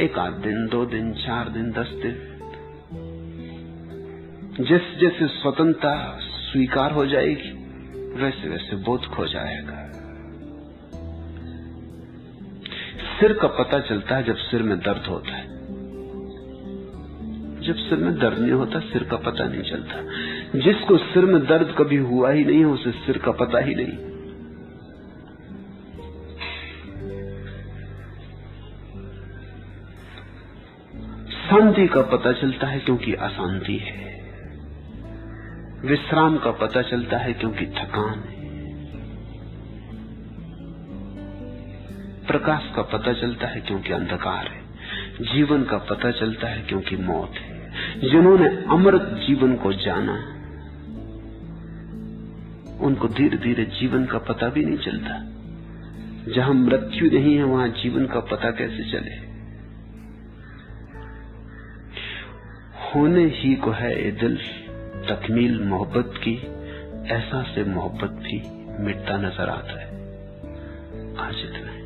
एक आध दिन, 2 दिन, 4 दिन, 10 दिन। जैसे जैसे स्वतंत्रता स्वीकार हो जाएगी वैसे वैसे बोध खो जाएगा। सिर का पता चलता है जब सिर में दर्द होता है। जब सिर में दर्द नहीं होता सिर का पता नहीं चलता। जिसको सिर में दर्द कभी हुआ ही नहीं, उसे सिर का पता ही नहीं। शांति का पता चलता है क्योंकि अशांति है। विश्राम का पता चलता है क्योंकि थकान है। प्रकाश का पता चलता है क्योंकि अंधकार है, जीवन का पता चलता है क्योंकि मौत है। जिन्होंने अमृत जीवन को जाना, उनको धीरे धीरे जीवन का पता भी नहीं चलता। जहां मृत्यु नहीं है वहां जीवन का पता कैसे चले। होने ही को है ये दिल तकमील मोहब्बत की, ऐसा से मोहब्बत भी मिटता नजर आता है। आज इतना है।